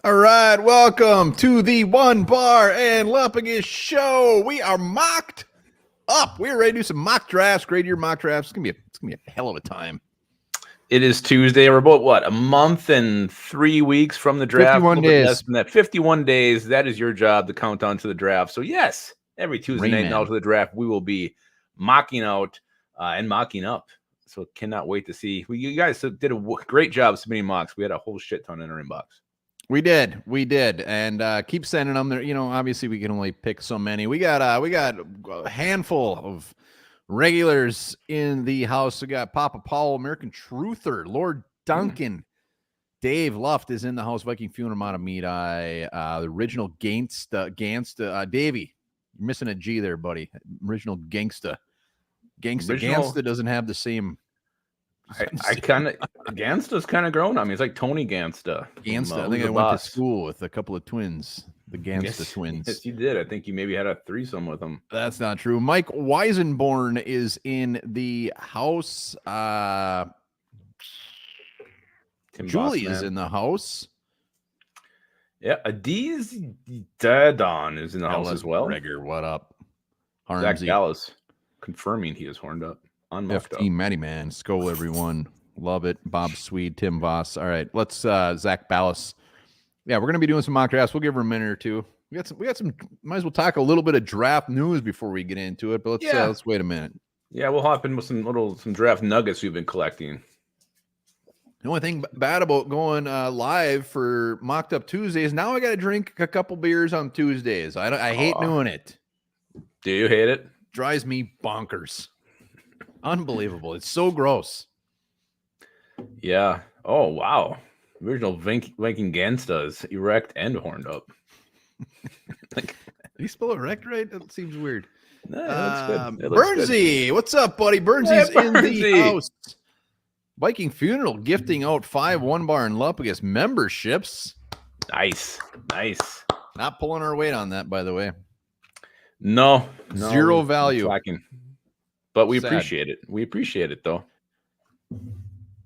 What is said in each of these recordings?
All right, welcome to the One Bar and Lumpingus Show. We are mocked up. We're ready to do some mock drafts. Grade your mock drafts. It's gonna be a hell of a time. It is Tuesday. We're about a month and 3 weeks from the draft. 51 days. Less than that. 51 days. That is your job to count down to the draft. So yes, every Tuesday night now to the draft, we will be mocking out and mocking up. So cannot wait to see. You guys did a great job submitting mocks. We had a whole shit ton in our inbox. We did, and keep sending them. There, obviously we can only pick so many. We got a handful of regulars in the house. We got Papa Powell, American Truther, Lord Duncan, Dave Luft is in the house. Viking Funeral Matamidi, the original Gangsta, Davey. You're missing a G there, buddy. Original Gangsta doesn't have the same. I kind of Gangsta's kind of grown on me. It's like Tony Gangsta. I think I went to school with a couple of twins, the Gangsta twins. Yes, you did. I think you maybe had a threesome with them. That's not true. Mike Weisenborn is in the house. Julie is in the house. Yeah, Adiz Dadon is in the house as well. Regger, what up? Zach Dallas confirming he is horned up. FT Matty Man, Skull everyone, love it. Bob Swede, Tim Voss. All right, let's Zach Ballas. Yeah, we're gonna be doing some mock drafts. We'll give her a minute or two. We got some. Might as well talk a little bit of draft news before we get into it. But let's wait a minute. Yeah, we'll hop in with some draft nuggets we've been collecting. The only thing bad about going live for Mocked Up Tuesdays, now I got to drink a couple beers on Tuesdays. I hate doing it. Do you hate it? Drives me bonkers. Unbelievable. It's so gross. Yeah. Oh, wow. Original Viking Gangsta is erect and horned up. Did you spell erect right? That seems weird. No, it looks good. Bernsey, what's up, buddy? Bernsey's in the house. Viking Funeral gifting out 5 One Bar and Lumpingus memberships. Nice. Not pulling our weight on that, by the way. No. Zero value. But we appreciate it. We appreciate it, though.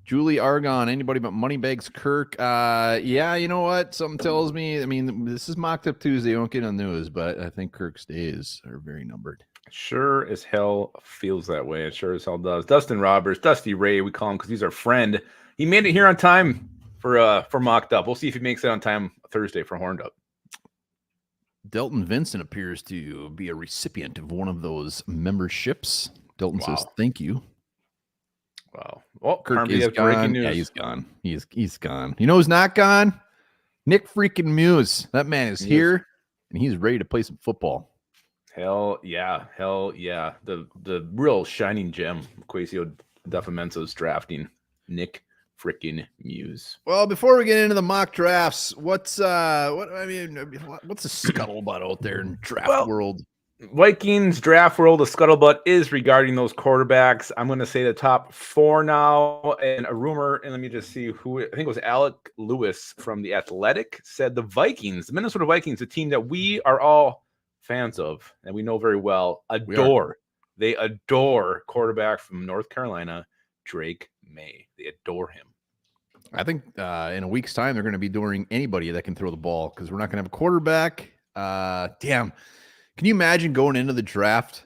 Julie Argon, anybody but Moneybags Kirk. Yeah, you know what? Something tells me, this is Mocked Up Tuesday. You won't get on the news, but I think Kirk's days are very numbered. Sure as hell feels that way. It sure as hell does. Dustin Roberts, Dusty Ray, we call him because he's our friend. He made it here on time for Mocked Up. We'll see if he makes it on time Thursday for Horned Up. Delton Vincent appears to be a recipient of one of those memberships. Delton says, thank you. Wow. Well, Kirk is gone. Yeah, he's gone. He's gone. You know who's not gone? Nick freaking Muse. That man is here, and he's ready to play some football. Hell yeah. The real shining gem, Quasio Defamenso's drafting Nick freaking Muse. Well, before we get into the mock drafts, what's the scuttlebutt out there in draft world? Vikings draft world, the scuttlebutt is regarding those quarterbacks. I'm going to say the top 4 now, and a rumor, and let me just see who, I think it was Alec Lewis from The Athletic, said the Vikings, the Minnesota Vikings, a team that we are all fans of, and we know very well, they adore quarterback from North Carolina, Drake May. They adore him. I think in a week's time, they're going to be adoring anybody that can throw the ball because we're not going to have a quarterback. Damn. Can you imagine going into the draft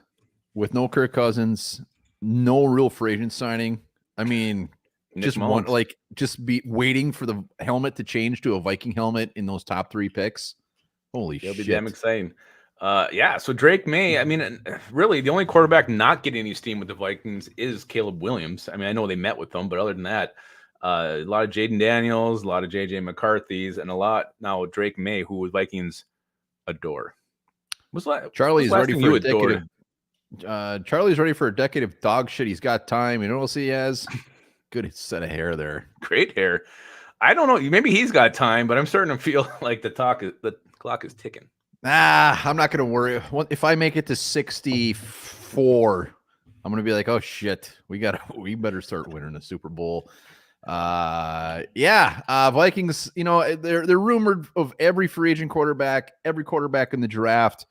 with no Kirk Cousins, no real free agent signing? I mean, just be waiting for the helmet to change to a Viking helmet in those top 3 picks. Holy shit. It'll be damn exciting. So Drake May, really the only quarterback not getting any steam with the Vikings is Caleb Williams. I know they met with them, but other than that, a lot of Jaden Daniels, a lot of JJ McCarthy's, and a lot now Drake May, who Vikings adore. Charlie's ready for a decade Charlie's ready for a decade of dog shit. He's got time. You know what else he has? Good set of hair there. Great hair. I don't know. Maybe he's got time, but I'm starting to feel like the clock is ticking. I'm not going to worry. If I make it to 64, I'm going to be like, oh shit, we better start winning the Super Bowl. Vikings, they're rumored of every free agent quarterback, every quarterback in the draft.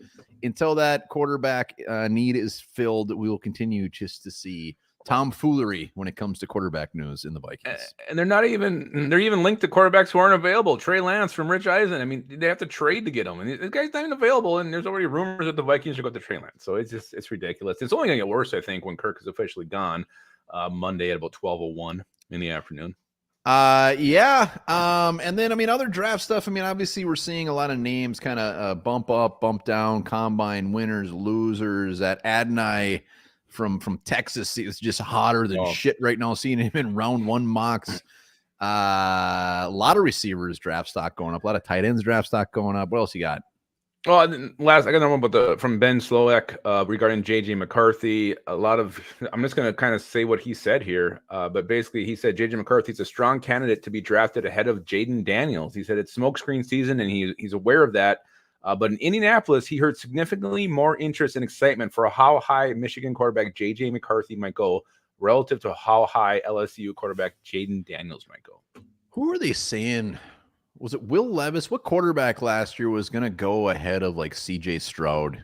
Until that quarterback need is filled, we will continue just to see tomfoolery when it comes to quarterback news in the Vikings. And they're even linked to quarterbacks who aren't available. Trey Lance from Rich Eisen. I mean, they have to trade to get him, and this guy's not even available. And there's already rumors that the Vikings are going to Trey Lance. So it's ridiculous. It's only going to get worse, I think, when Kirk is officially gone Monday at about 12:01 in the afternoon. Yeah. And then, I mean, other draft stuff. I mean, obviously we're seeing a lot of names kind of bump up, bump down, combine winners, losers. That Adonai from Texas is just hotter than shit right now. Seeing him in round 1 mocks. A lot of receivers draft stock going up, a lot of tight ends draft stock going up. What else you got? Well, I got another one about from Ben Slowak regarding JJ McCarthy. I'm just going to kind of say what he said here, but basically he said JJ McCarthy's a strong candidate to be drafted ahead of Jaden Daniels. He said it's smokescreen season, and he's aware of that. But in Indianapolis, he heard significantly more interest and excitement for how high Michigan quarterback JJ McCarthy might go relative to how high LSU quarterback Jaden Daniels might go. Who are they saying? Was it Will Levis? What quarterback last year was going to go ahead of like CJ Stroud?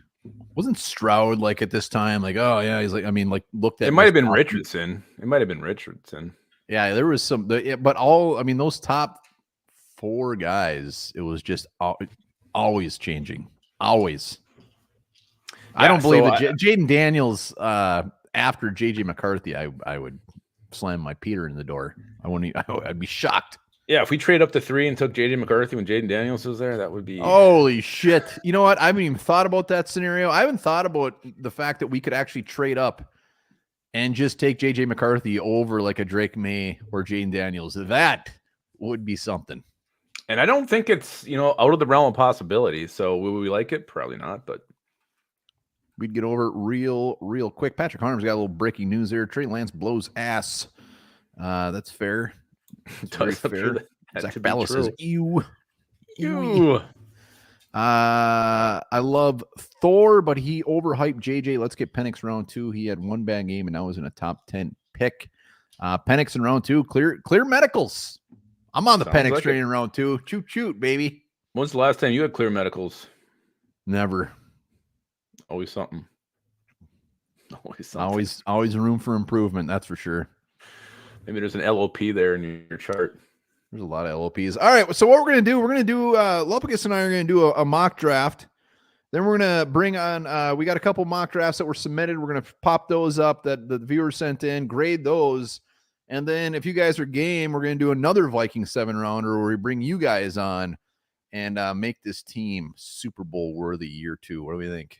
Wasn't Stroud like at this time? Like, oh yeah, he's like, I mean, like looked at. It might have been Richardson. It might have been Richardson. Yeah, there was some, but I mean, those top 4 guys, it was just always changing. Always. Yeah, I don't believe that Jaden Daniels, after JJ McCarthy, I would slam my Peter in the door. I'd be shocked. Yeah, if we trade up to 3 and took JJ McCarthy when Jaden Daniels was there, that would be holy shit. You know what? I haven't even thought about that scenario. I haven't thought about the fact that we could actually trade up and just take JJ McCarthy over like a Drake May or Jaden Daniels. That would be something. And I don't think it's out of the realm of possibility. So will we like it? Probably not, but we'd get over it real quick. Patrick Harm's got a little breaking news there. Trey Lance blows ass. That's fair. It's very fair. Zach Ballas says, ew. I love Thor, but he overhyped JJ. Let's get Penix round 2. He had 1 bad game and now is in a top 10 pick. Penix in round 2. Clear medicals. I'm on the Penix train in round 2. Shoot, baby. When's the last time you had clear medicals? Never. Always something. Always room for improvement. That's for sure. Maybe there's an LOP there in your chart. There's a lot of LOPs. All right. So what we're going to do, Lupicus and I are going to do a mock draft. Then we're going to bring on, we got a couple mock drafts that were submitted. We're going to pop those up that the viewers sent in, grade those. And then if you guys are game, we're going to do another Viking 7-rounder where we bring you guys on and make this team Super Bowl worthy year 2. What do we think?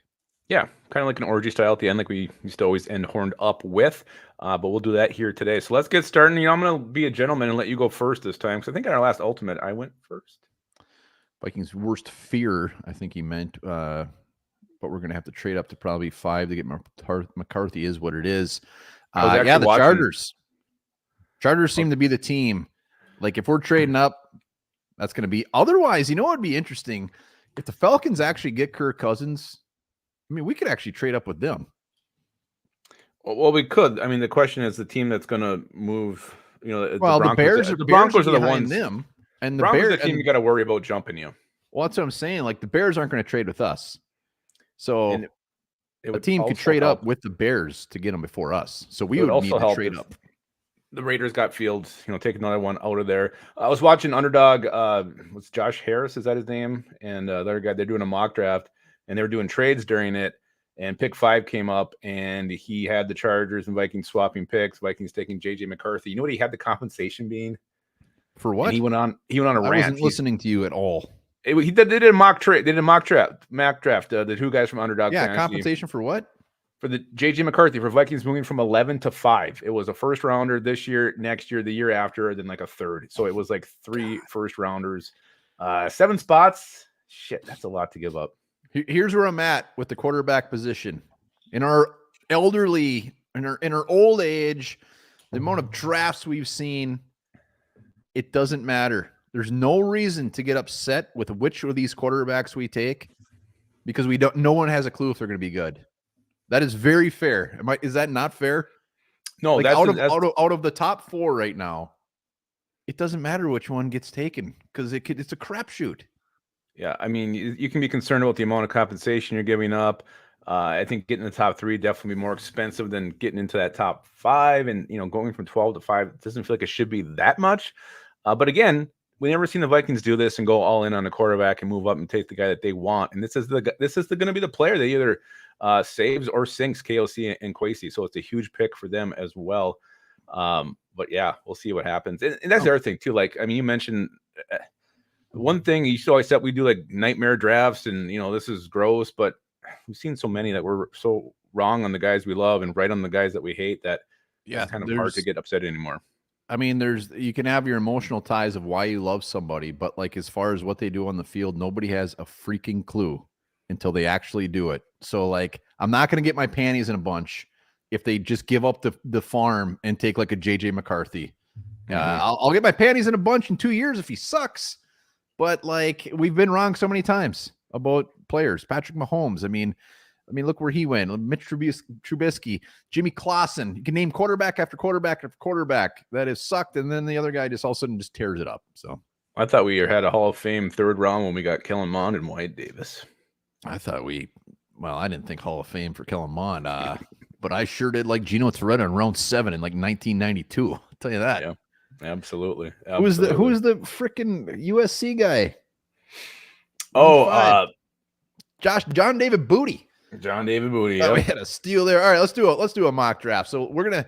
Yeah, kind of like an orgy style at the end, like we used to always end horned up with. But we'll do that here today. So let's get started. I'm going to be a gentleman and let you go first this time. Because I think in our last Ultimate, I went first. Vikings' worst fear, I think he meant. But we're going to have to trade up to probably 5 to get McCarthy is what it is. Yeah, the Chargers. Chargers seem to be the team. Like, if we're trading up, that's going to be. Otherwise, you know what would be interesting? If the Falcons actually get Kirk Cousins, I mean, we could actually trade up with them. Well, we could. I mean, the question is the team that's going to move. The Broncos, the Broncos are the ones. Them, and the Broncos Bears, are the team you got to worry about jumping you. Well, that's what I'm saying. Like, the Bears aren't going to trade with us, so a team could trade up with the Bears to get them before us. So we would need to trade up. The Raiders got Fields, take another one out of there. I was watching Underdog. Was Josh Harris? Is that his name? And the other guy, they're doing a mock draft, and they were doing trades during it. And pick 5 came up, and he had the Chargers and Vikings swapping picks. Vikings taking JJ McCarthy. You know what he had the compensation being for? What? And he went on a rant. I wasn't listening to you at all. They did a mock trade. They did a mock draft. The 2 guys from Underdog. Yeah, compensation for what? For the JJ McCarthy for Vikings moving from 11 to 5. It was a first rounder this year, next year, the year after, then like a third. So it was like 3 first rounders, 7 spots. Shit, that's a lot to give up. Here's where I'm at with the quarterback position. In our elderly, in our old age, the amount of drafts we've seen, it doesn't matter. There's no reason to get upset with which of these quarterbacks we take because no one has a clue if they're going to be good. That is very fair. Is that not fair? No, like out of the top 4 right now, it doesn't matter which one gets taken because it's a crapshoot. Yeah, I mean, you can be concerned about the amount of compensation you're giving up. I think getting the top 3 definitely be more expensive than getting into that top 5, and going from 12 to 5 doesn't feel like it should be that much. But again, we never seen the Vikings do this and go all in on a quarterback and move up and take the guy that they want. And this is going to be the player that either saves or sinks KOC and Kwesi. So it's a huge pick for them as well. But yeah, we'll see what happens. And that's the other thing too. Like, I mean, you mentioned one thing you always said we do like nightmare drafts, and this is gross, but we've seen so many that we're so wrong on the guys we love and right on the guys that we hate that it's kind of hard to get upset anymore. I mean, you can have your emotional ties of why you love somebody, but like as far as what they do on the field, nobody has a freaking clue until they actually do it. So like, I'm not going to get my panties in a bunch if they just give up the farm and take like a JJ McCarthy. I'll get my panties in a bunch in 2 years if he sucks. But like, we've been wrong so many times about players. Patrick Mahomes. I mean, look where he went. Mitch Trubisky, Jimmy Clausen. You can name quarterback after quarterback after quarterback that has sucked, and then the other guy just all of a sudden just tears it up. So I thought we had a Hall of Fame 3rd round when we got Kellen Mond and Wyatt Davis. I thought I didn't think Hall of Fame for Kellen Mond, but I sure did like Geno Torretta in round 7 in like 1992. I'll tell you that. Yeah, absolutely. Who was the freaking USC guy? John David Booty. John David Booty. Yep. We had a steal there. All right, let's do a mock draft. So we're gonna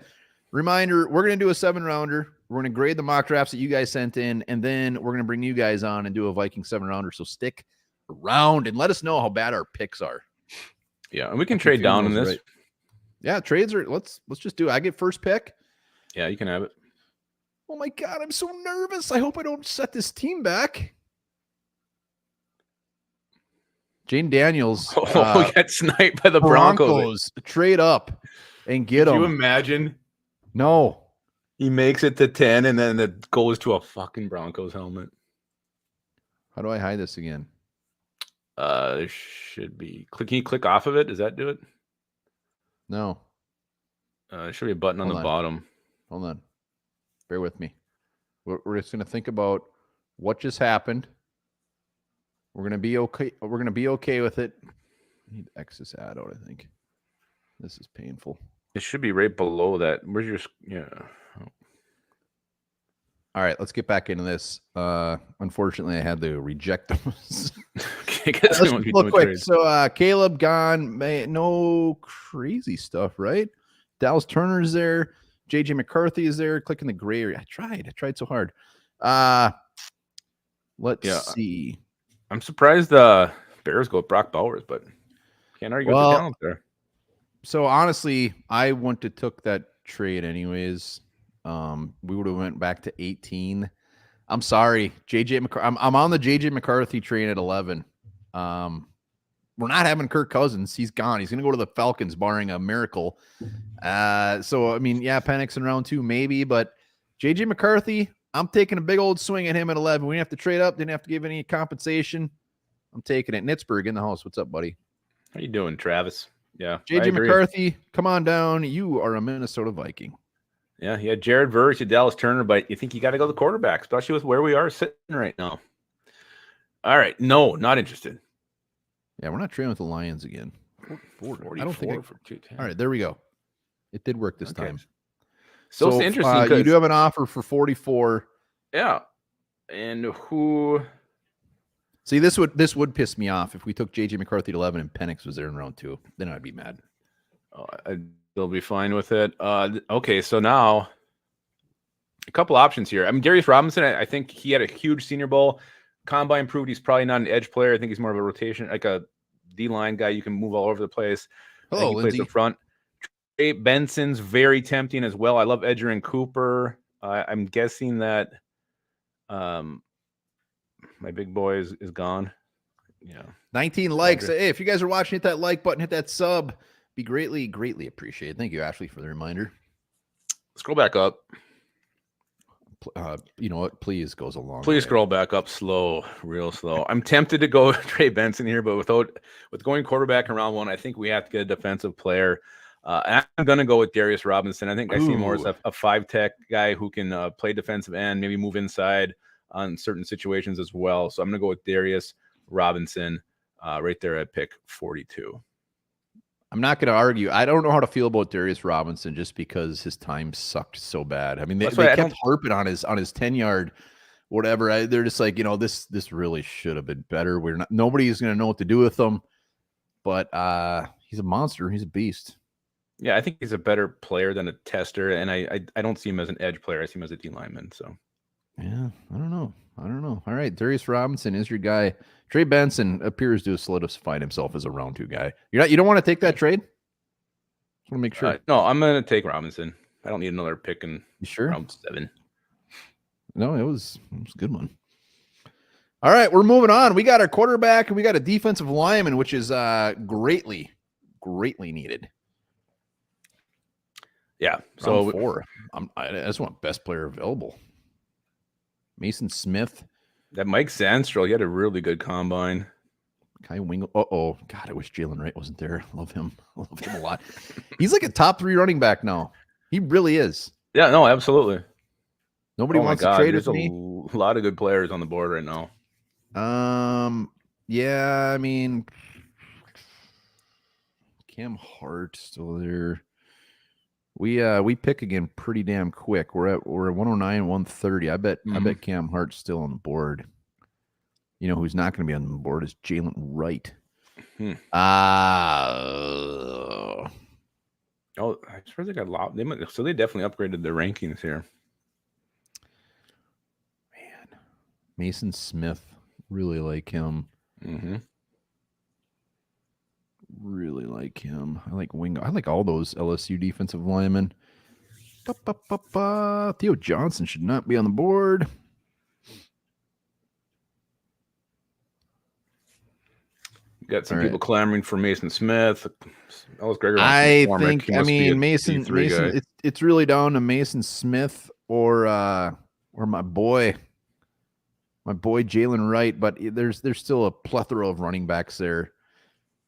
do a 7-rounder. We're gonna grade the mock drafts that you guys sent in, and then we're gonna bring you guys on and do a Viking 7-rounder. So stick around and let us know how bad our picks are. Yeah, and we can trade down in this. Right. Yeah, trades are. Let's just do it. I get first pick. Yeah, you can have it. Oh my God, I'm so nervous. I hope I don't set this team back. Jane Daniels. We got sniped by the Broncos. Trade up and get him. Can you imagine? No. He makes it to 10 and then it goes to a fucking Broncos helmet. How do I hide this again? There should be. Can you click off of it? Does that do it? No. There should be a button on the bottom. Hold on. Bear with me. We're just going to think about what just happened. We're going to be okay. We're going to be okay with it. I need to X this ad out, I think. This is painful. It should be right below that. Where's your... Yeah. Oh. All right, let's get back into this. Unfortunately, I had to reject those. Okay, real quick. So Caleb gone. No crazy stuff, right? Dallas Turner's there. JJ McCarthy is there. Clicking the gray area. I tried so hard. Let's see. I'm surprised the Bears go with Brock Bowers, but can't argue with the talent there. So honestly, I wouldn't have took that trade anyways. We would have went back to 18. I'm sorry, JJ McCarthy. I'm on the JJ McCarthy train at 11. We're not having Kirk Cousins. He's gone. He's going to go to the Falcons, barring a miracle. So I mean, yeah, Penix in round 2 maybe, but JJ McCarthy, I'm taking a big old swing at him at 11. We didn't have to trade up. Didn't have to give any compensation. I'm taking it. Nitzberg in the house. What's up, buddy? How you doing, Travis? Yeah, JJ McCarthy, come on down. You are a Minnesota Viking. Yeah, you had Jared Verse, you had Dallas Turner, but you think you got to go the quarterback, especially with where we are sitting right now. All right, no, not interested. Yeah, we're not trading with the Lions again. 44 I don't think for 210. All right, there we go. It did work this time. So it's interesting. You do have an offer for 44. Yeah, and who? See, this would piss me off if we took JJ McCarthy at 11 and Penix was there in round 2. Then I'd be mad. Oh, I'd still be fine with it. Okay, so now a couple options here. I mean, Darius Robinson, I think he had a huge Senior Bowl. Combine proved he's probably not an edge player. I think he's more of a rotation, like a D-line guy. You can move all over the place. Hello, he plays the front. Trey Benson's very tempting as well. I love Edger and Cooper. I'm guessing that my big boy is gone. Yeah. 19 likes. Hey, if you guys are watching, hit that like button, hit that sub. Be greatly, greatly appreciated. Thank you, Ashley, for the reminder. Scroll back up. You know what? Please goes along. Please scroll back up slow, real slow. I'm tempted to go Trey Benson here, but with going quarterback in round 1, I think we have to get a defensive player. And I'm going to go with Darius Robinson. I think I see more as a 5-tech guy who can play defensive end, maybe move inside on certain situations as well. So I'm going to go with Darius Robinson right there at pick 42. I'm not going to argue. I don't know how to feel about Darius Robinson just because his time sucked so bad. I mean, they kept harping on his 10-yard whatever. They're just like, this really should have been better. Nobody's going to know what to do with him. But he's a monster. He's a beast. Yeah, I think he's a better player than a tester, and I don't see him as an edge player. I see him as a D lineman. So, yeah, I don't know. All right, Darius Robinson is your guy. Trey Benson appears to have solidified himself as a round 2 guy. You don't want to take that trade? Just want to make sure. No, I'm going to take Robinson. I don't need another pick in round 7. No, it was a good one. All right, we're moving on. We got our quarterback and we got a defensive lineman, which is greatly needed. Yeah. So 4. I just want best player available. Mason Smith. That Mike Sandstrom, he had a really good combine. Kai Wingle. God, I wish Jalen Wright wasn't there. Love him a lot. He's like a top 3 running back now. He really is. Yeah, no, absolutely. Nobody wants to trade with me. A lot of good players on the board right now. Yeah, I mean, Cam Hart still there. We pick again pretty damn quick. We're at 109, 130. I bet Cam Hart's still on the board. You know who's not going to be on the board is Jalen Wright. Oh, I suppose they got a lot. So they definitely upgraded their rankings here. Man, Mason Smith, really like him. Mm-hmm. Really like him. I like Wingo. I like all those LSU defensive linemen. Theo Johnson should not be on the board. Got some people clamoring for Mason Smith. Ellis Gregor. I mean, Mason. It's really down to Mason Smith or my boy Jalen Wright. But there's still a plethora of running backs there.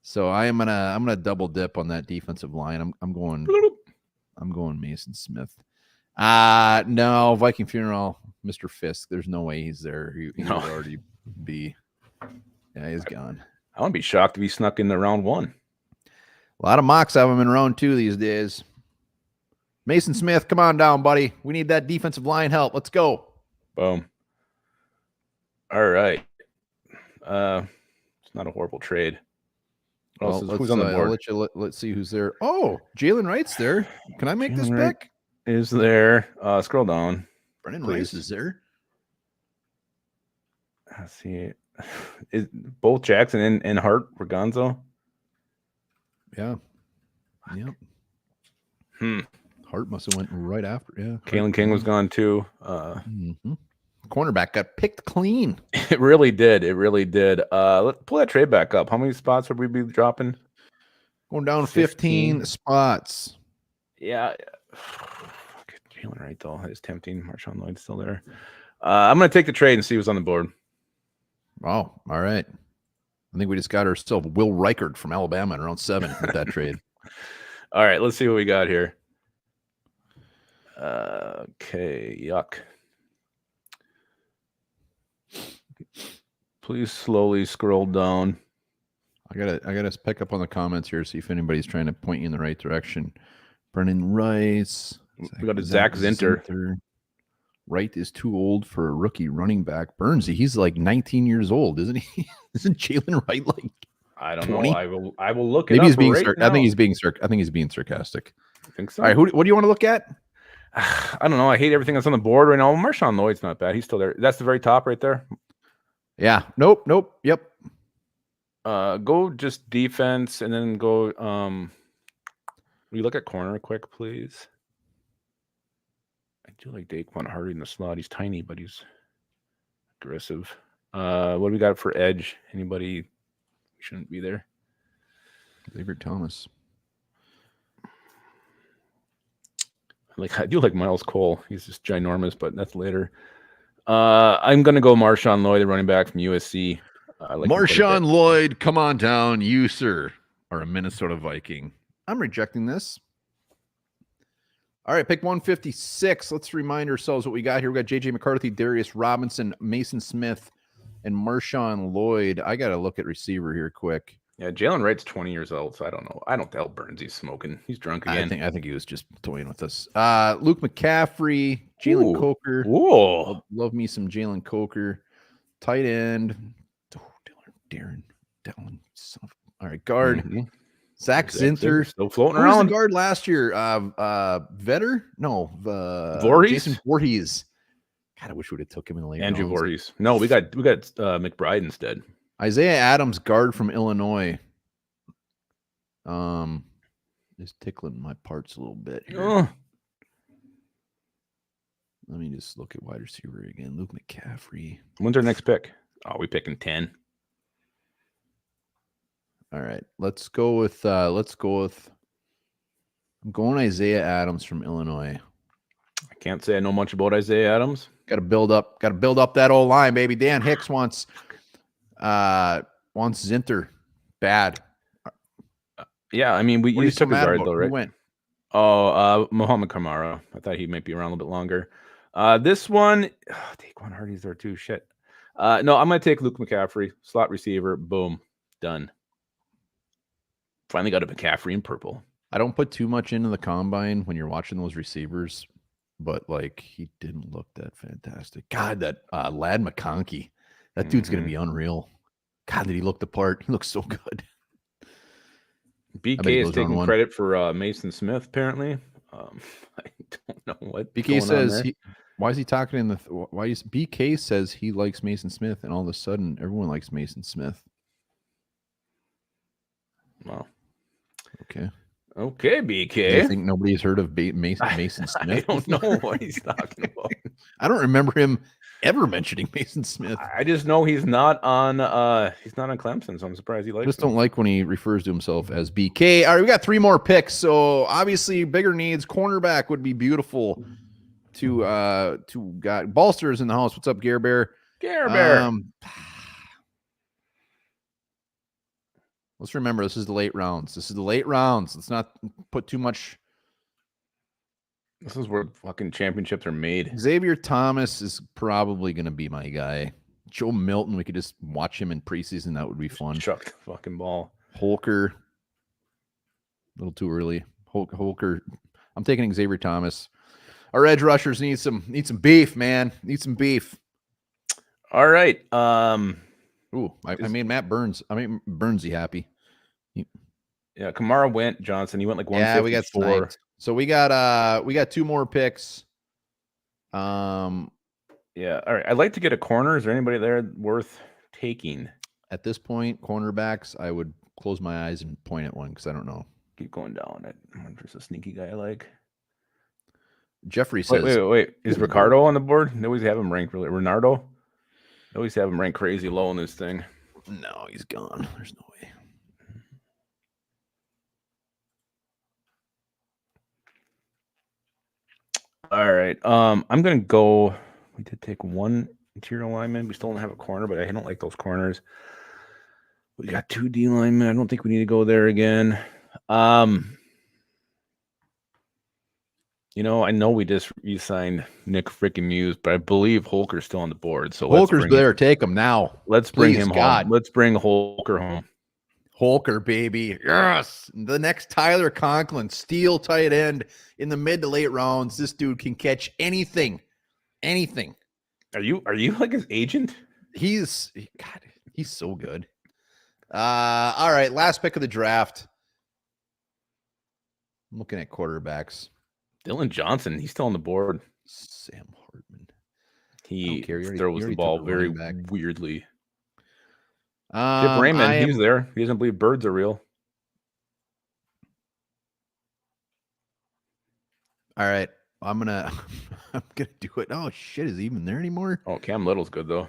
So I'm gonna double dip on that defensive line. I'm going Mason Smith. No, Viking Funeral, Mr. Fisk. There's no way he's there. He would already be. Yeah, he's gone. I wouldn't be shocked if he snuck into round 1. A lot of mocks have him in round 2 these days. Mason Smith, come on down, buddy. We need that defensive line help. Let's go. Boom. All right. It's not a horrible trade. Who's on the board? Let's see who's there. Oh, Jalen Wright's there. Can I make this pick? Is there? Scroll down. Brennan Rice is there. Let's see. Is both Jackson and Hart were Gonzo? Yeah. Yep. Hart must have went right after. Yeah. Kalen King was gone too. Cornerback got picked clean. It really did. Let's pull that trade back up. How many spots would we be dropping? Going down 15 spots. Yeah. Jalen Wright though is tempting. Marshawn Lloyd's still there. I'm gonna take the trade and see who's on the board. Oh, all right. I think we just got ourselves Will Reichard from Alabama in round 7 with that trade. All right, let's see what we got here. Okay, yuck. Please slowly scroll down. I gotta pick up on the comments here, see if anybody's trying to point you in the right direction. Brennan Rice. We got a Zach Zinter. Wright is too old for a rookie running back. Burnsy, he's like 19 years old, isn't he? Isn't Jalen Wright like? I don't 20? know. I will look. Maybe he's being. I think he's being. I think he's being sarcastic. I think so. All right, what do you want to look at? I don't know. I hate everything that's on the board right now. Marshawn Lloyd's not bad. He's still there. That's the very top right there. Yeah. Nope. Yep. Go just defense and then go. Will you look at corner quick, please? I do like Daquan Hardy in the slot. He's tiny, but he's aggressive. What do we got for edge? Anybody shouldn't be there? Xavier Thomas. I do like Miles Cole. He's just ginormous, but that's later. I'm gonna go Marshawn Lloyd, the running back from USC. Marshawn Lloyd, come on down. You, sir, are a Minnesota Viking. I'm rejecting this. All right, pick 156. Let's remind ourselves what we got here. We got J.J. McCarthy, Darius Robinson, Mason Smith, and Marshawn Lloyd. I got to look at receiver here quick. Yeah, Jalen Wright's 20 years old, so I don't know. I don't tell Burns he's smoking. He's drunk again. I think he was just toying with us. Luke McCaffrey, Jalen Ooh. Coker. Whoa. Love me some Jalen Coker. Tight end. Oh, Dillon. All right, guard. Mm-hmm. Zach Zinter. Still floating Who was around. the guard last year? Vetter? No. Voorhees? Jason Voorhees. God, I wish we would have took him in the late Andrew rounds. Voorhees. No, we got McBride instead. Isaiah Adams, guard from Illinois. Just tickling my parts a little bit here. Oh. Let me just look at wide receiver again. Luke McCaffrey. When's our next pick? Oh, we picking 10. All right. Let's go with I'm going Isaiah Adams from Illinois. I can't say I know much about Isaiah Adams. Got to build up that old line, baby. Dan Hicks wants Zinter bad. Yeah, I mean, you took a guard though, right? Who went? Oh, Muhammad Kamara. I thought he might be around a little bit longer. This one, take one Hardy's there too. Shit. No, I'm gonna take Luke McCaffrey, slot receiver. Boom, done. Finally got a McCaffrey in purple. I don't put too much into the combine when you're watching those receivers, but like he didn't look that fantastic. God, that Lad McConkey, that dude's gonna be unreal. God, did he look the part? He looks so good. BK is taking credit for Mason Smith, apparently. I don't know what BK says. Why is he talking in the? Why is BK says he likes Mason Smith, and all of a sudden everyone likes Mason Smith? Wow. Okay. Okay, BK. Do you think nobody's heard of Mason Smith? I don't know what he's talking about. I don't remember him ever mentioning Mason Smith. I just know he's not on Clemson, so I'm surprised he likes. I just don't like when he refers to himself as BK. All right, we got 3 more picks, so obviously bigger needs. Cornerback would be beautiful. To got Ballster's in the house. What's up, Gare Bear? Gare Bear. Let's remember this is the late rounds. Let's not put too much. This is where fucking championships are made. Xavier Thomas is probably going to be my guy. Joe Milton, we could just watch him in preseason. That would be fun. Chuck the fucking ball. Holker, a little too early. Holker. I'm taking Xavier Thomas. Our edge rushers need some beef, man. Need some beef. All right. I made Matt Burns. Burnsy happy. Yeah, Kamara went. Johnson. He went like 154. Yeah, we got sniped. So we got 2 more picks. Yeah. All right. I'd like to get a corner. Is there anybody there worth taking? At this point, cornerbacks, I would close my eyes and point at one because I don't know. Keep going down. I wonder if there's a sneaky guy I like. Jeffrey says. Wait. Is Ricardo on the board? They always have him ranked really. Renardo? They always have him ranked crazy low in this thing. No, he's gone. There's no way. All right. I'm gonna go. We did take 1 interior lineman. We still don't have a corner, but I don't like those corners. We got 2 D linemen. I don't think we need to go there again. I know we just re-signed Nick freaking Muse, but I believe Holker's still on the board. So Holker's there. Take him now. Let's bring him home. Let's bring Holker home. Holker, baby. Yes. The next Tyler Conklin, steel tight end in the mid to late rounds. This dude can catch anything. Anything. Are you like his agent? He's so good. All right. Last pick of the draft. I'm looking at quarterbacks. Dylan Johnson, he's still on the board. Sam Hartman. He throws the ball very weirdly. Chip Raymond, he's there. He doesn't believe birds are real. All right. I'm gonna do it. Oh shit, is he even there anymore? Oh, Cam Little's good though.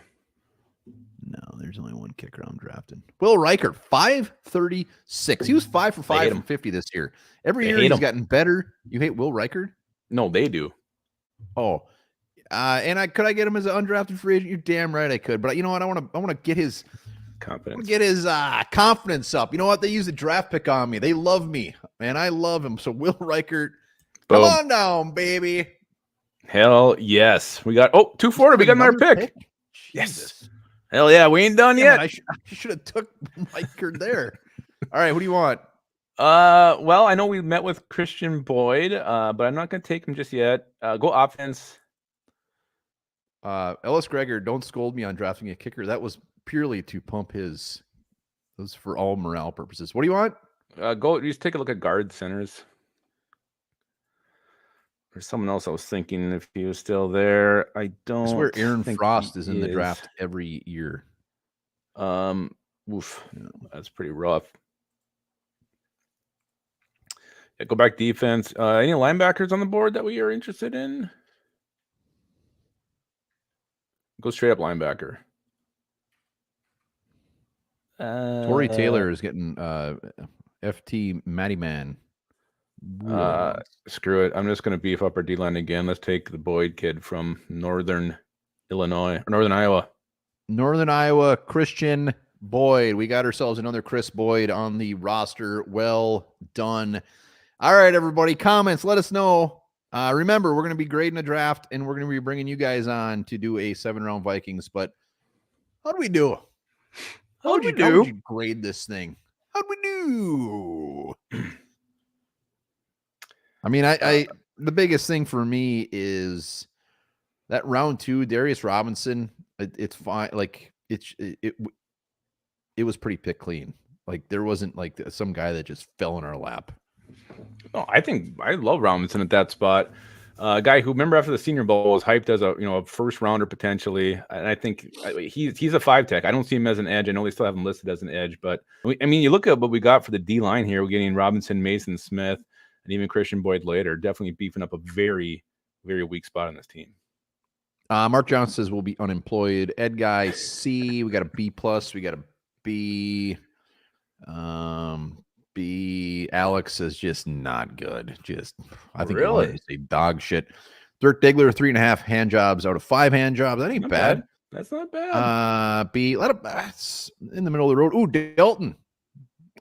No, there's only one kicker I'm drafting. Will Riker, 536. He was 5 for 5 from 50 this year. Every year he's gotten better. You hate Will Riker? No, they do. Oh, and could I get him as an undrafted free agent? You're damn right I could. But you know what? I want to get his confidence. Get his confidence up. You know what? They use a draft pick on me. They love me, man. I love him. So Will Riker, come on down, baby. Hell yes. We got 240. We got another pick. Yes. Hell yeah, we ain't done yet. I should have took Riker there. All right, who do you want? Well, I know we met with Christian Boyd, but I'm not going to take him just yet. Go offense. Ellis Gregor, don't scold me on drafting a kicker. That was purely to pump his. That was for all morale purposes. What do you want? Go. Just take a look at guard centers. There's someone else I was thinking if he was still there. I don't. I swear Aaron think Frost he is in the draft every year. Oof, that's pretty rough. Yeah, go back defense. Any linebackers on the board that we are interested in? Go straight up linebacker. Torrey Taylor is getting FT Matty Man. Screw it. I'm just going to beef up our D-line again. Let's take the Boyd kid from Northern Illinois or Northern Iowa. Northern Iowa, Christian Boyd. We got ourselves another Chris Boyd on the roster. Well done. All right, everybody. Comments. Let us know. Remember, we're going to be grading a draft, and we're going to be bringing you guys on to do a 7-round Vikings. But how'd we do? How would you grade this thing? How'd we do? I mean, I the biggest thing for me is that round 2, Darius Robinson. It's fine. Like it was pretty pick clean. Like there wasn't like some guy that just fell in our lap. Oh, I think I love Robinson at that spot. A guy who, remember, after the Senior Bowl was hyped as a first rounder potentially, and I think he's a 5-tech. I don't see him as an edge. I know they still have him listed as an edge, but I mean, you look at what we got for the D line here. We're getting Robinson, Mason Smith, and even Christian Boyd later. Definitely beefing up a very, very weak spot on this team. Mark Johnson says we'll be unemployed. Ed Guy C. We got a B+. We got a B. B. Alex is just not good. I think really to say dog shit. Dirk Diggler 3.5 hand jobs out of 5 hand jobs. That ain't not bad. That's not bad. B. That's in the middle of the road. Ooh, Dalton.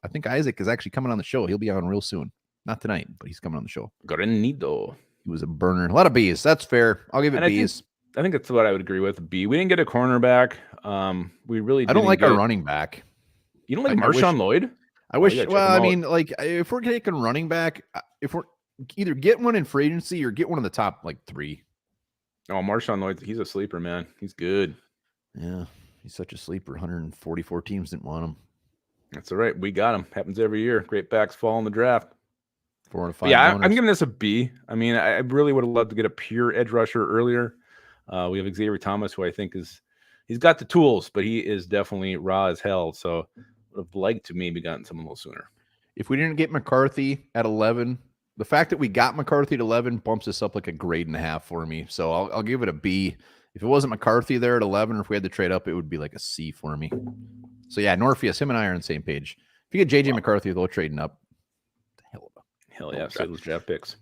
I think Isaac is actually coming on the show. He'll be on real soon. Not tonight, but he's coming on the show. Granido. He was a burner. A lot of B's. That's fair. I'll give it B's. I think that's what I would agree with. B. We didn't get a cornerback. We really. I don't like our running back. You don't like Marshawn Lloyd? I wish. Well, I mean, like if we're taking running back, if we're either get one in free agency or get one in the top like 3. Oh, Marshawn Lloyd, he's a sleeper, man. He's good. Yeah, he's such a sleeper. 144 teams didn't want him. That's all right. We got him. Happens every year. Great backs fall in the draft. 4 out of 5. Yeah, I'm giving this a B. I mean, I really would have loved to get a pure edge rusher earlier. We have Xavier Thomas, who I think he's got the tools, but he is definitely raw as hell. So would have liked to maybe gotten someone a little sooner. If we didn't get McCarthy at 11, the fact that we got McCarthy at 11 bumps us up like a grade and a half for me. So I'll give it a B. If it wasn't McCarthy there at 11, or if we had to trade up, it would be like a C for me. So yeah, Norpheus, him and I are on the same page. If you get JJ McCarthy, they'll trading up. Hell yeah, so those draft picks.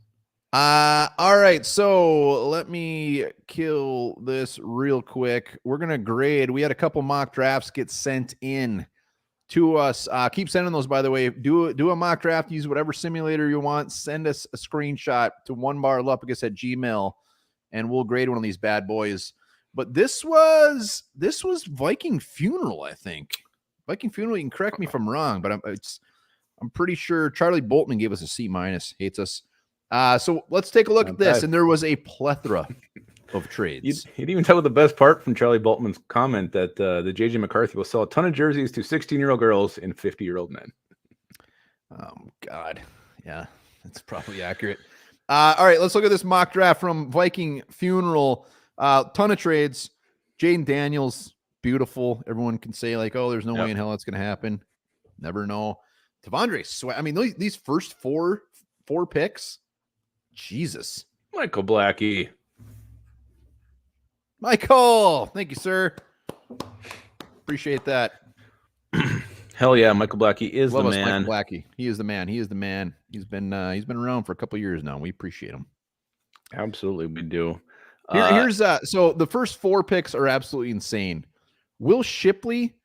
All right, so let me kill this real quick. We're gonna grade. We had a couple mock drafts get sent in to us. Keep sending those, by the way. Do a mock draft. Use whatever simulator you want. Send us a screenshot to onebarlupicus@gmail.com, and we'll grade one of these bad boys. But this was Viking Funeral, I think. Viking Funeral. You can correct me if I'm wrong, but I'm pretty sure Charlie Boltman gave us a C-. Hates us. So let's take a look at this. And there was a plethora of trades. He didn't even tell the best part from Charlie Boltman's comment that the JJ McCarthy will sell a ton of jerseys to 16-year-old girls and 50-year-old men. Oh, God. Yeah, that's probably accurate. All right, let's look at this mock draft from Viking Funeral. Ton of trades. Jaden Daniels, beautiful. Everyone can say, like, oh, there's no way in hell that's going to happen. Never know. Devondre Sweat. I mean, these first four picks, Jesus. Michael Blackie. Michael, thank you, sir. Appreciate that. Hell yeah, Michael Blackie is the man. Michael Blackie. He is the man. He is the man. He's been around for a couple of years now. We appreciate him. Absolutely, we do. Here's so the first 4 picks are absolutely insane. Will Shipley,